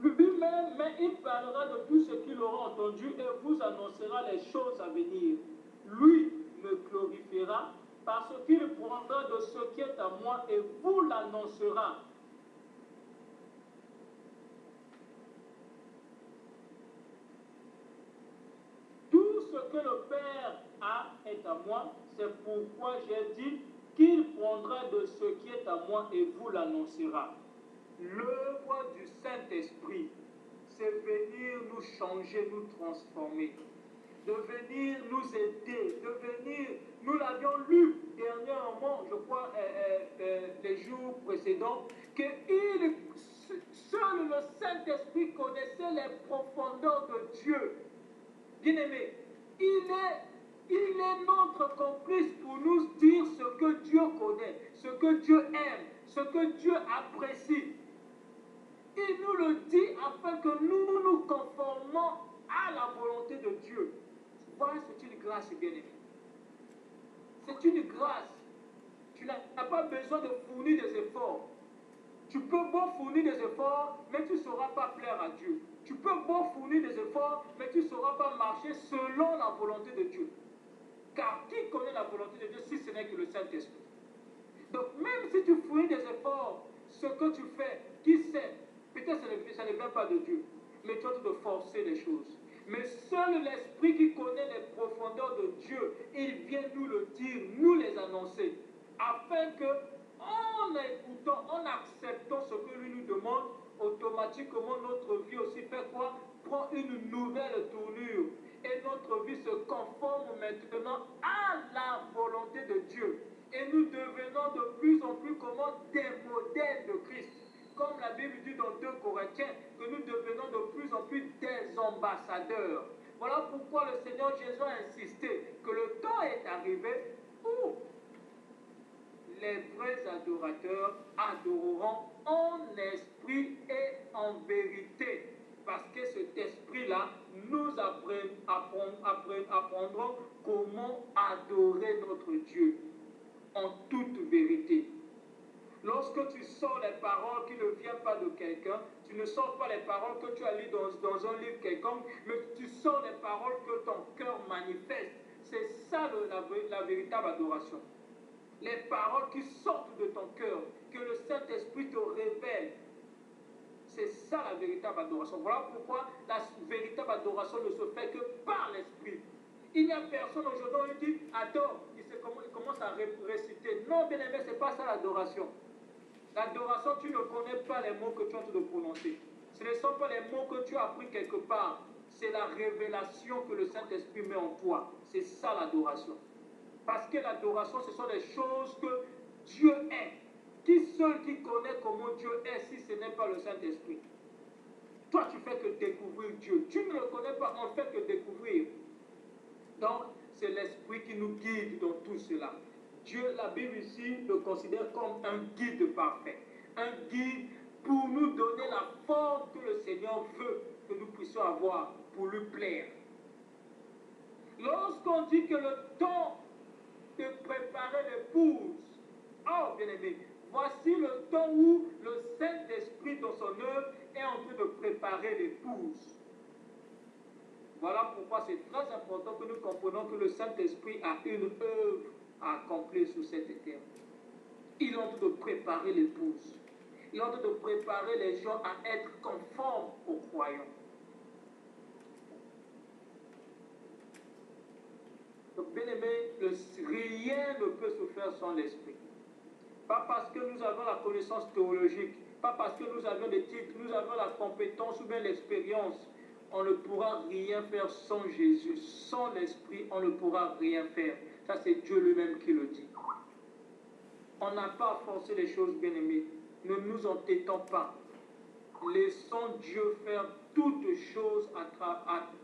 Lui-même, mais il parlera de tout ce qu'il aura entendu et vous annoncera les choses à venir. Lui me glorifiera parce qu'il prendra de ce qui est à moi et vous l'annoncera. Tout ce que le Père a est à moi, c'est pourquoi j'ai dit qu'il prendra de ce qui est à moi et vous l'annoncera. L'œuvre du Saint-Esprit, c'est venir nous changer, nous transformer, de venir nous aider, de venir, nous l'avions lu dernièrement, je crois, les jours précédents, que seul le Saint-Esprit connaissait les profondeurs de Dieu. Bien-aimé, il est notre complice pour nous dire ce que Dieu connaît, ce que Dieu aime, ce que Dieu apprécie. Il nous le dit afin que nous nous conformons à la volonté de Dieu. Voilà, c'est une grâce, bien-aimé. C'est une grâce. Tu n'as pas besoin de fournir des efforts. Tu peux bon fournir des efforts, mais tu ne sauras pas plaire à Dieu. Tu peux bon fournir des efforts, mais tu ne sauras pas marcher selon la volonté de Dieu. Car qui connaît la volonté de Dieu si ce n'est que le Saint-Esprit? Donc même si tu fournis des efforts, ce que tu fais, qui sait? Peut-être que ça ne vient pas de Dieu, mais tu as de forcer les choses. Mais seul l'Esprit qui connaît les profondeurs de Dieu, il vient nous le dire, nous les annoncer, afin que, en écoutant, en acceptant ce que lui nous demande, monde, automatiquement notre vie aussi fait quoi? Prend une nouvelle tournure. Et notre vie se conforme maintenant à la volonté de Dieu. Et nous devenons de plus en plus comment? Des modèles de Christ. Comme la Bible dit dans 2 Corinthiens, que nous devenons de plus en plus des ambassadeurs. Voilà pourquoi le Seigneur Jésus a insisté que le temps est arrivé où les vrais adorateurs adoreront en esprit et en vérité. Parce que cet esprit-là nous apprendrons comment adorer notre Dieu en toute vérité. Lorsque tu sors les paroles qui ne viennent pas de quelqu'un, tu ne sors pas les paroles que tu as lues dans un livre quelconque, mais tu sors les paroles que ton cœur manifeste. C'est ça la véritable adoration. Les paroles qui sortent de ton cœur, que le Saint-Esprit te révèle. C'est ça la véritable adoration. Voilà pourquoi la véritable adoration ne se fait que par l'Esprit. Il n'y a personne aujourd'hui qui dit adore, il commence à réciter. Non, bien aimé, ce n'est pas ça l'adoration. L'adoration, tu ne connais pas les mots que tu es en train de prononcer. Ce ne sont pas les mots que tu as appris quelque part. C'est la révélation que le Saint-Esprit met en toi. C'est ça l'adoration. Parce que l'adoration, ce sont des choses que Dieu est. Qui seul qui connaît comment Dieu est si ce n'est pas le Saint-Esprit? Toi, tu fais que découvrir Dieu. Tu ne le connais pas, on ne fait que découvrir. Donc, c'est l'Esprit qui nous guide dans tout cela. Dieu, la Bible ici, le considère comme un guide parfait. Un guide pour nous donner la forme que le Seigneur veut que nous puissions avoir pour lui plaire. Lorsqu'on dit que le temps de préparer l'épouse, oh bien-aimé, voici le temps où le Saint-Esprit dans son œuvre est en train de préparer l'épouse. Voilà pourquoi c'est très important que nous comprenions que le Saint-Esprit a une œuvre à accomplir sur cette terre. Il est en train de préparer l'épouse. Il est en train de préparer les gens à être conformes aux croyants. Donc, bien aimé, rien ne peut se faire sans l'Esprit. Pas parce que nous avons la connaissance théologique, pas parce que nous avons des titres, nous avons la compétence ou bien l'expérience. On ne pourra rien faire sans Jésus. Sans l'Esprit, on ne pourra rien faire. Ça, c'est Dieu lui-même qui le dit. On n'a pas à forcer les choses, bien-aimés. Ne nous entêtons pas. Laissons Dieu faire toutes choses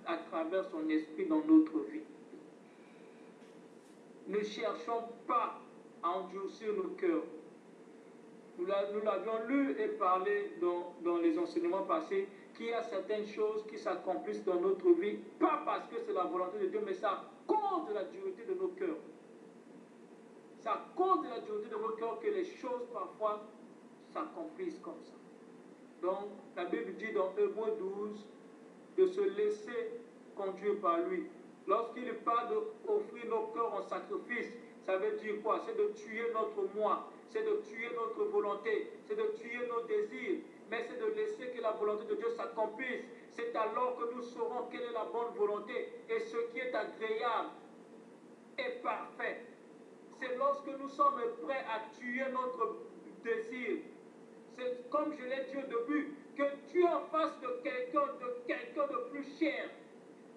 à travers son esprit dans notre vie. Ne cherchons pas à endurcir nos cœurs. Nous l'avions lu et parlé dans les enseignements passés, qu'il y a certaines choses qui s'accomplissent dans notre vie, pas parce que c'est la volonté de Dieu, mais c'est à cause de la dureté de nos cœurs. C'est à cause de la dureté de nos cœurs que les choses parfois s'accomplissent comme ça. Donc, la Bible dit dans Hébreux 12 de se laisser conduire par lui. Lorsqu'il parle d'offrir nos cœurs en sacrifice, ça veut dire quoi? C'est de tuer notre moi, c'est de tuer notre volonté, c'est de tuer nos désirs, mais c'est de laisser que la volonté de Dieu s'accomplisse. C'est alors que nous saurons quelle est la bonne volonté et ce qui est agréable et parfait. C'est lorsque nous sommes prêts à tuer notre désir. C'est comme je l'ai dit au début, que tu es en face de quelqu'un de plus cher,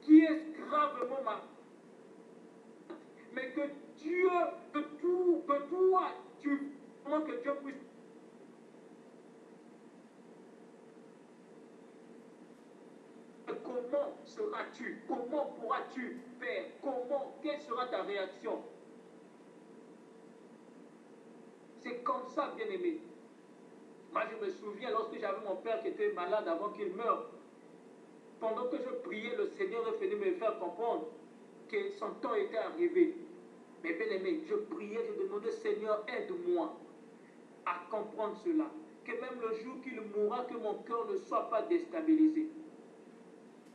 qui est gravement mal. Mais que Dieu, que toi, comment que Dieu puisse. Comment seras-tu? Comment pourras-tu faire? Quelle sera ta réaction? C'est comme ça, bien-aimé. Moi, je me souviens lorsque j'avais mon père qui était malade avant qu'il meure. Pendant que je priais, le Seigneur est venu me faire comprendre que son temps était arrivé. Mais bien aimé, je priais, je demandais, Seigneur, aide-moi à comprendre cela. Que même le jour qu'il mourra, que mon cœur ne soit pas déstabilisé.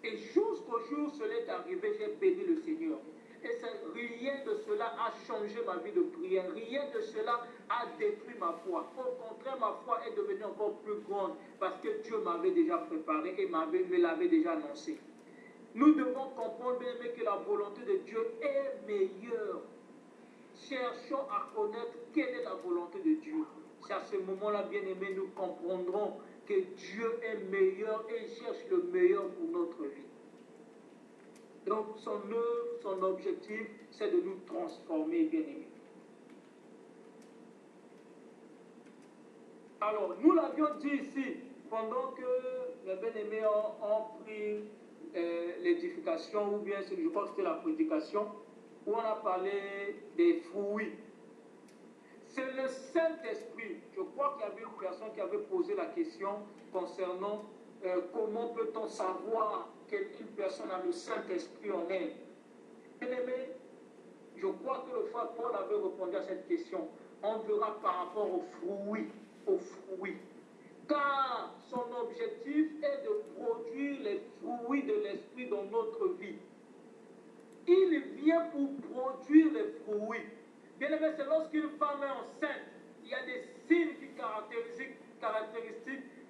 Et jusqu'au jour où cela est arrivé, j'ai béni le Seigneur. Et rien de cela a changé ma vie de prière. Rien de cela a détruit ma foi. Au contraire, ma foi est devenue encore plus grande parce que Dieu m'avait déjà préparé et me l'avait déjà annoncé. Nous devons comprendre, bien aimé, que la volonté de Dieu est meilleure. Cherchons à connaître quelle est la volonté de Dieu. c'est à ce moment-là, bien-aimés, nous comprendrons que Dieu est meilleur et il cherche le meilleur pour notre vie. Donc, son œuvre, son objectif, c'est de nous transformer, bien-aimés. Alors, nous l'avions dit ici, pendant que les bien-aimés ont pris l'édification, ou bien je crois que c'était la prédication, où on a parlé des fruits. C'est le Saint-Esprit. Je crois qu'il y avait une personne qui avait posé la question concernant comment peut-on savoir qu'une personne a le Saint-Esprit en elle. Bien-aimés, je crois que le frère Paul avait répondu à cette question. On verra par rapport aux fruits. Car son objectif est de produire les fruits de l'esprit dans notre vie. Il vient pour produire les fruits. Bien aimé, c'est lorsqu'une femme est enceinte, il y a des signes qui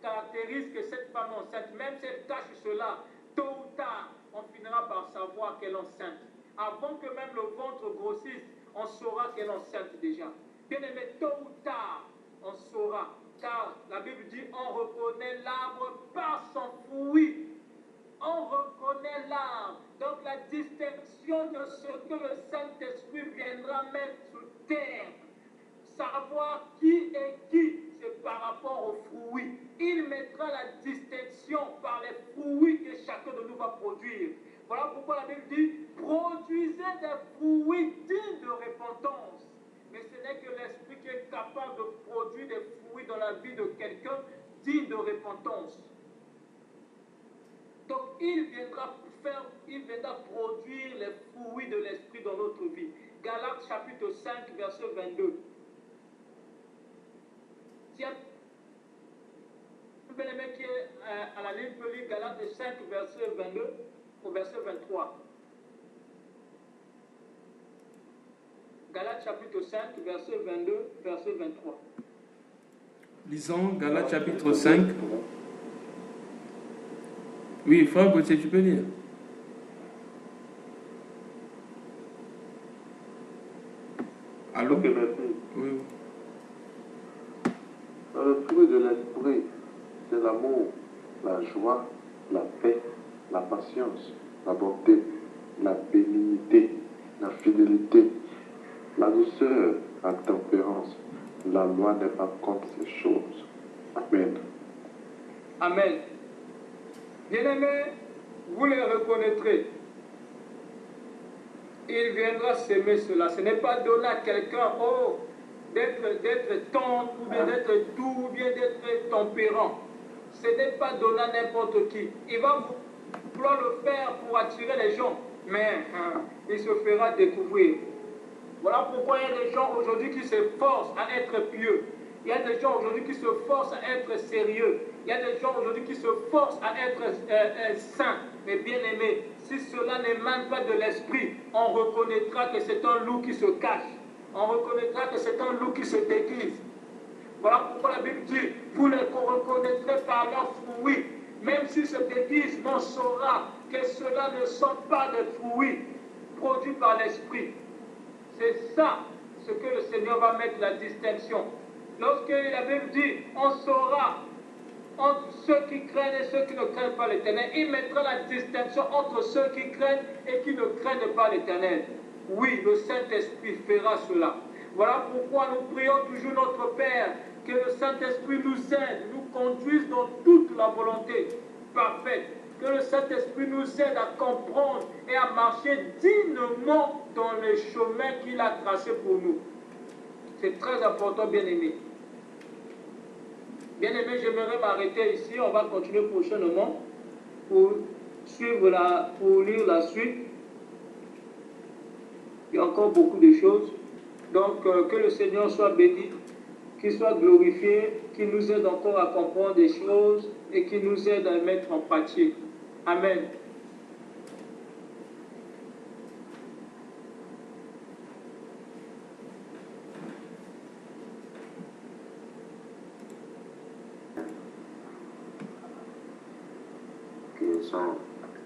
caractérisent que cette femme est enceinte. Même si elle cache cela, tôt ou tard, on finira par savoir qu'elle est enceinte. Avant que même le ventre grossisse, on saura qu'elle est enceinte déjà. Bien aimé, tôt ou tard, on saura. Car la Bible dit, on reconnaît l'arbre par son fruit. On reconnaît l'arbre. Donc la distinction de ce que le Saint-Esprit viendra mettre sous terre. Savoir qui est qui, c'est par rapport aux fruits. Il mettra la distinction par les fruits que chacun de nous va produire. Voilà pourquoi la Bible dit, produisez des fruits dignes de repentance. Mais ce n'est que l'Esprit qui est capable de produire des fruits dans la vie de quelqu'un digne de repentance. Donc il viendra produire les fruits de l'Esprit dans notre vie. Galates chapitre 5, verset 22. Si un bien-aimé qui est à la ligne peut lire Galates 5, verset 22 au verset 23. Galates chapitre 5, verset 22, verset 23.
Lisons Galates chapitre 5. Oui, frère Gauthier, tu peux lire. Allô?
Ok, merci.
Oui.
Le fruit de l'esprit, c'est l'amour, la joie, la paix, la patience, la bonté, la bénignité, la fidélité, la douceur, la tempérance. La loi n'est pas contre ces choses. Amen.
Amen. Bien-aimés, vous les reconnaîtrez. Il viendra s'aimer cela. Ce n'est pas donné à quelqu'un d'être tendre, ou bien d'être doux, ou bien d'être tempérant. Ce n'est pas donné à n'importe qui. Il va vouloir le faire pour attirer les gens, mais il se fera découvrir. Voilà pourquoi il y a des gens aujourd'hui qui se forcent à être pieux. Il y a des gens aujourd'hui qui se forcent à être sérieux. Il y a des gens aujourd'hui qui se forcent à être saints. Mais bien aimés, si cela n'émane pas de l'esprit, on reconnaîtra que c'est un loup qui se cache. On reconnaîtra que c'est un loup qui se déguise. Voilà pourquoi la Bible dit, vous les reconnaîtrez par leurs fruits. Même si se déguise, on saura que cela ne sont pas des fruits produits par l'esprit. C'est ça ce que le Seigneur va mettre la distinction. Lorsque la Bible dit, on saura entre ceux qui craignent et ceux qui ne craignent pas l'Éternel, il mettra la distinction entre ceux qui craignent et qui ne craignent pas l'Éternel. Oui, le Saint-Esprit fera cela. Voilà pourquoi nous prions toujours notre Père, que le Saint-Esprit nous aide, nous conduise dans toute la volonté parfaite. Que le Saint-Esprit nous aide à comprendre et à marcher dignement dans les chemins qu'il a tracés pour nous. C'est très important, bien-aimés. Bien-aimés, j'aimerais m'arrêter ici. On va continuer prochainement pour lire la suite. Il y a encore beaucoup de choses. Donc, que le Seigneur soit béni, qu'il soit glorifié, qu'il nous aide encore à comprendre des choses et qu'il nous aide à les mettre en pratique. Amen.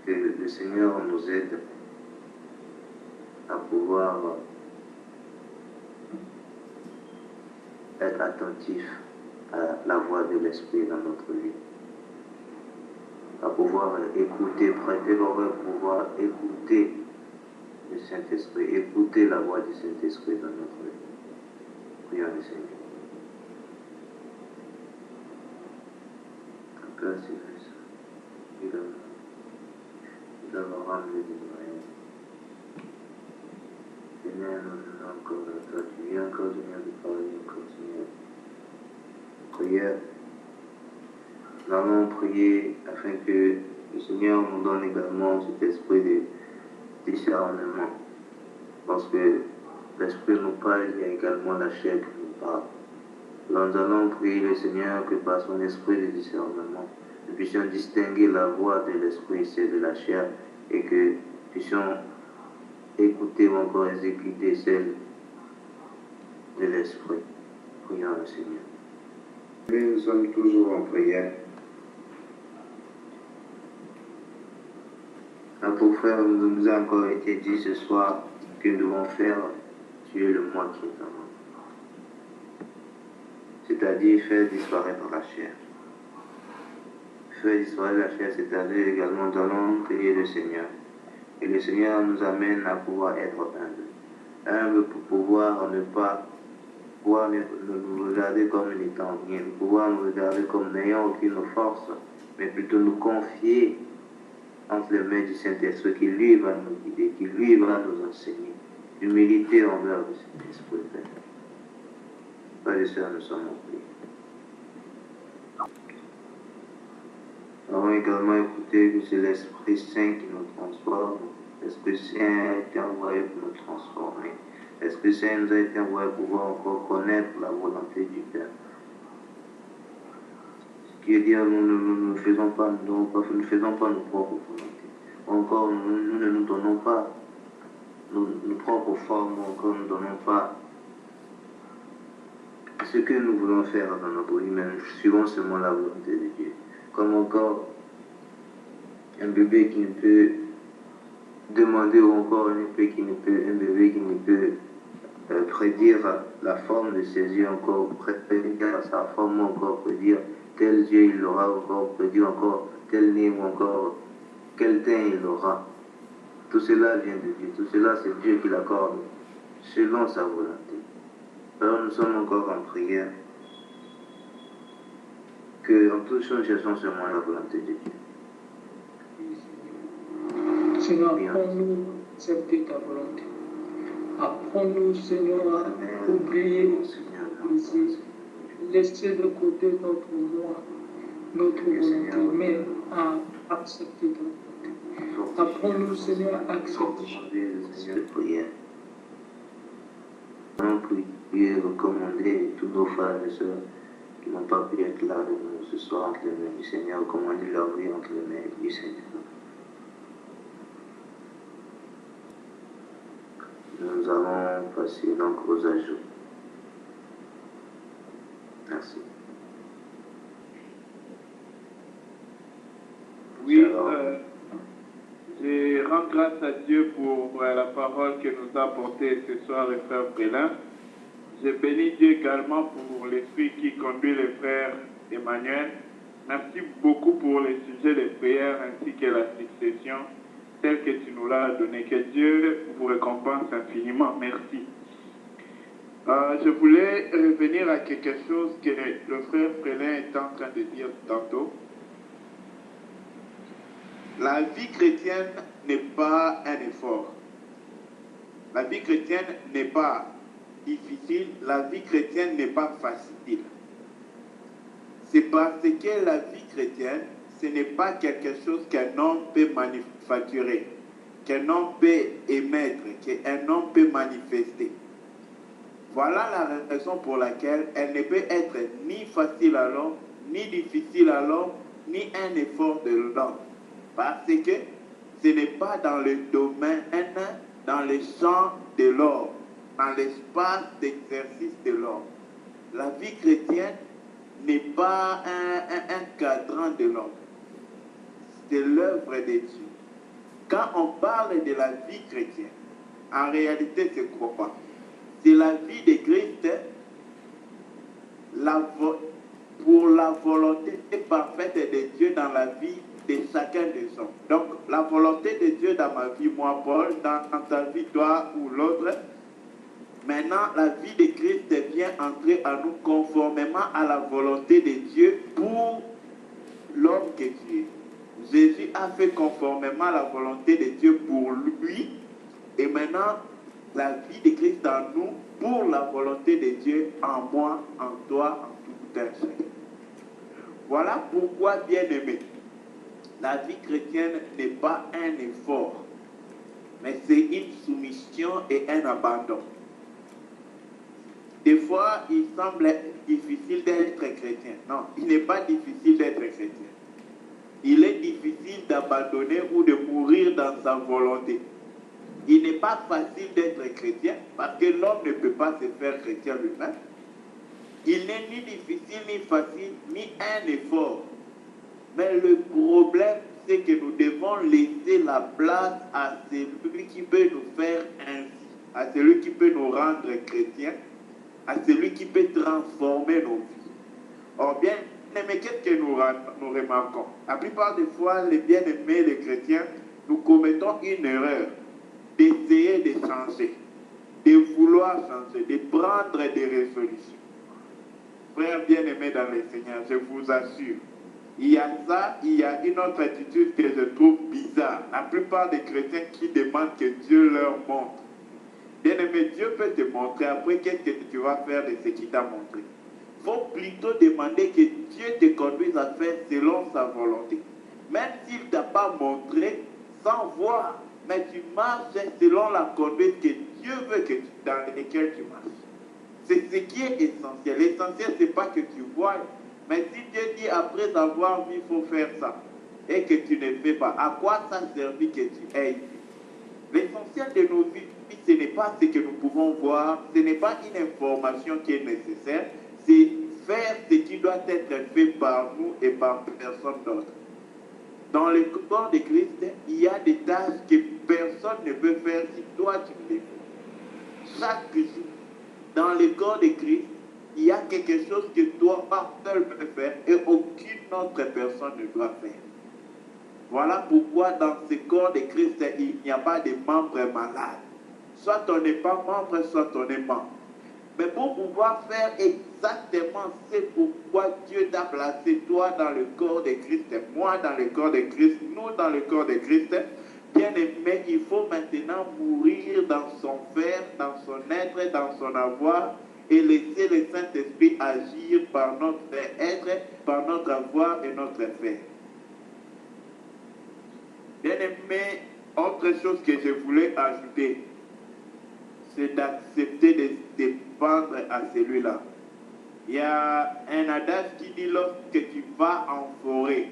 Que le Seigneur nous aide à pouvoir être attentif à la voix de l'Esprit dans notre vie. À pouvoir écouter, prêter l'oreille, pouvoir écouter le Saint-Esprit, écouter la voix du Saint-Esprit dans notre vie. Prions le Seigneur. Père céleste, il va rendre le désir. Seigneur, nous venons encore à toi. Tu viens encore, Seigneur, de parler encore, Seigneur. Prière. Nous allons prier afin que le Seigneur nous donne également cet esprit de discernement. Parce que l'Esprit nous parle, il y a également la chair qui nous parle. Nous allons prier le Seigneur que par son esprit de discernement, nous puissions distinguer la voix de l'Esprit et celle de la chair, et que nous puissions écouter ou encore exécuter celle de l'Esprit. Prions le Seigneur. Mais nous sommes toujours en prière. Pour faire, nous a encore été dit ce soir que nous devons faire tuer le moi qui est en nous. C'est-à-dire faire disparaître la chair. Faire disparaître la chair, c'est-à-dire également nous allons prier le Seigneur. Et le Seigneur nous amène à pouvoir être humble. Humble pour pouvoir ne pas pouvoir nous regarder comme n'étant rien, pouvoir nous regarder comme n'ayant aucune force, mais plutôt nous confier entre les mains du Saint-Esprit qui lui va nous guider, qui lui va nous enseigner. Humilité envers le Saint-Esprit. Frères et sœurs, nous sommes en prière. Nous avons également écouté que c'est l'Esprit Saint qui nous transforme. L'Esprit Saint a été envoyé pour nous transformer. L'Esprit Saint nous a été envoyé pour pouvoir encore connaître la volonté du Père. Ce qui est dire, nous ne faisons pas nos propres volontés. Encore, nous ne nous donnons pas nos propres formes, encore nous ne donnons pas ce que nous voulons faire dans notre vie, mais nous suivons seulement la volonté de Dieu. Comme encore un bébé qui ne peut demander, ou encore un bébé qui ne peut prédire la forme de ses yeux, encore prédire sa forme, encore prédire tel yeux il aura, encore prédire encore tel nez, ou encore quel teint il aura. Tout cela vient de Dieu, tout cela c'est Dieu qui l'accorde selon sa volonté. Alors nous sommes encore en prière, que en toutes choses, cherchons seulement la volonté de Dieu.
Seigneur, apprends-nous à accepter ta volonté. Apprends-nous, Seigneur, à oublier nos plaisirs, laisser de côté notre moi, notre volonté, mais à accepter ta volonté. Apprends-nous, Seigneur, à accepter
de prière. Nous prions, recommander tous nos frères et sœurs qui n'ont pas pu être là avec nous ce soir entre les mains du Seigneur, recommander leur vie entre les mains du Seigneur. Nous allons passer donc aux ajouts. Merci.
Oui, je rends grâce à Dieu pour la parole que nous a apportée ce soir le frère Prélin. Je bénis Dieu également pour l'esprit qui conduit le frère Emmanuel. Merci beaucoup pour les sujets de prière ainsi que la succession telle que tu nous l'as donnée. Que Dieu vous récompense infiniment. Merci. Je voulais revenir à quelque chose que le frère Prélin est en train de dire tantôt. La vie chrétienne n'est pas un effort. La vie chrétienne n'est pas difficile. La vie chrétienne n'est pas facile. C'est parce que la vie chrétienne, ce n'est pas quelque chose qu'un homme peut manufacturer, qu'un homme peut émettre, qu'un homme peut manifester. Voilà la raison pour laquelle elle ne peut être ni facile à l'homme, ni difficile à l'homme, ni un effort de l'homme. Parce que ce n'est pas dans le domaine, dans le champ de l'homme, dans l'espace d'exercice de l'homme. La vie chrétienne n'est pas un cadran de l'homme. C'est l'œuvre de Dieu. Quand on parle de la vie chrétienne, en réalité, c'est quoi? C'est la vie de Christ pour la volonté parfaite de Dieu dans la vie de chacun des hommes. Donc, la volonté de Dieu dans ma vie, moi, Paul, dans ta vie, toi ou l'autre, maintenant, la vie de Christ vient entrer à nous conformément à la volonté de Dieu pour l'homme que tu es. Jésus a fait conformément à la volonté de Dieu pour lui, et maintenant, la vie de Christ en nous pour la volonté de Dieu en moi, en toi, en tout un chacun. Voilà pourquoi, bien-aimé, la vie chrétienne n'est pas un effort, mais c'est une soumission et un abandon. Des fois, il semble difficile d'être chrétien. Non, il n'est pas difficile d'être chrétien. Il est difficile d'abandonner ou de mourir dans sa volonté. Il n'est pas facile d'être chrétien parce que l'homme ne peut pas se faire chrétien lui-même. Il n'est ni difficile, ni facile, ni un effort. Mais le problème, c'est que nous devons laisser la place à celui qui peut nous faire ainsi, à celui qui peut nous rendre chrétiens, à celui qui peut transformer nos vies. Or, bien aimés, qu'est-ce que nous remarquons? La plupart des fois, les bien-aimés, les chrétiens, nous commettons une erreur d'essayer de changer, de vouloir changer, de prendre des résolutions. Frères bien-aimés dans le Seigneur, je vous assure, il y a ça, il y a une autre attitude que je trouve bizarre. La plupart des chrétiens qui demandent que Dieu leur montre. Bien-aimé, Dieu peut te montrer. Après, qu'est-ce que tu vas faire de ce qu'il t'a montré? Il faut plutôt demander que Dieu te conduise à faire selon sa volonté. Même s'il ne t'a pas montré, sans voir, mais tu marches selon la conduite que Dieu veut dans laquelle tu marches. C'est ce qui est essentiel. L'essentiel, ce n'est pas que tu vois. Mais si Dieu dit après avoir vu, il faut faire ça, et que tu ne fais pas, à quoi ça servit que tu aies ici? L'essentiel de nos vies, ce n'est pas ce que nous pouvons voir, ce n'est pas une information qui est nécessaire, c'est faire ce qui doit être fait par nous et par personne d'autre. Dans le corps de Christ, il y a des tâches que personne ne peut faire si toi tu ne les fais. Chaque jour, dans le corps de Christ, il y a quelque chose que toi seul peux faire et aucune autre personne ne doit faire. Voilà pourquoi dans ce corps de Christ, il n'y a pas de membres malades. Soit on n'est pas membre, soit on est membre. Mais pour pouvoir faire exactement ce pourquoi Dieu t'a placé, toi dans le corps de Christ, moi dans le corps de Christ, nous dans le corps de Christ, bien aimé, il faut maintenant mourir dans son faire, dans son être, dans son avoir, et laisser le Saint-Esprit agir par notre être, par notre avoir et notre faire. Bien aimé, autre chose que je voulais ajouter, c'est d'accepter de dépendre à celui-là. Il y a un adage qui dit lorsque tu vas en forêt,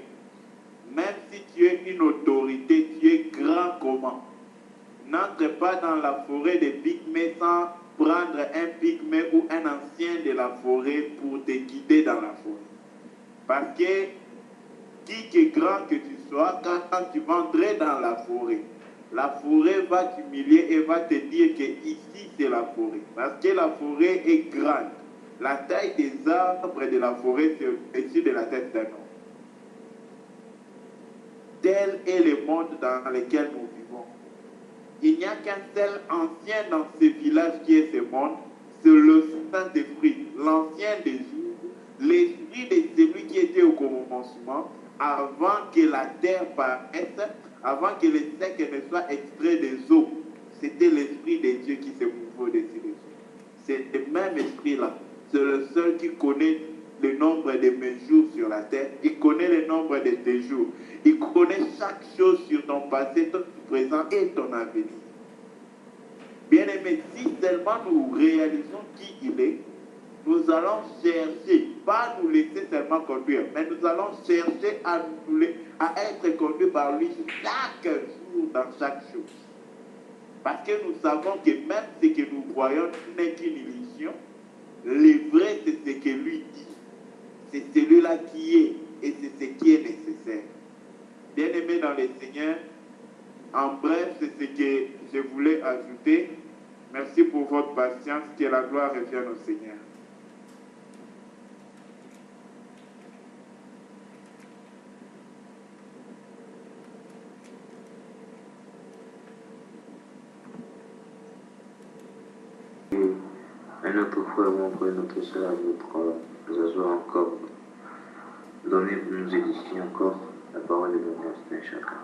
même si tu es une autorité, tu es grand comment? N'entre pas dans la forêt des pygmées sans prendre un pygmée ou un ancien de la forêt pour te guider dans la forêt. Parce que qui que grand que tu sois, quand tu vas entrer dans la forêt va t'humilier et va te dire que ici c'est la forêt. Parce que la forêt est grande. La taille des arbres de la forêt c'est au-dessus de la tête d'un homme. Tel est le monde dans lequel nous vivons. Il n'y a qu'un seul ancien dans ce village qui est ce monde, c'est le Saint-Esprit, l'ancien des jours, l'esprit de celui qui était au commencement, avant que la terre paraisse, avant que le sec ne soit extrait des eaux. C'était l'esprit de Dieu qui se mouvait au-dessus des eaux. C'est le même esprit-là. C'est le seul qui connaît le nombre de mes jours sur la terre. Il connaît le nombre de tes jours. Il connaît chaque chose sur ton passé, ton présent et ton avenir. Bien-aimés, si seulement nous réalisons qui il est, nous allons chercher, pas nous laisser seulement conduire, mais nous allons chercher à être conduits par lui chaque jour dans chaque chose. Parce que nous savons que même ce que nous voyons n'est qu'une illusion, le vrai c'est ce que lui dit. C'est celui-là qui est et c'est ce qui est nécessaire. Bien-aimés dans le Seigneur, en bref, c'est ce que je voulais ajouter. Merci pour votre patience, que la gloire revienne au Seigneur.
Un autre frère ou encore une autre sœur à nous asseoir encore. Donnez pour nous édifier encore la parole de notre Seigneur chacun.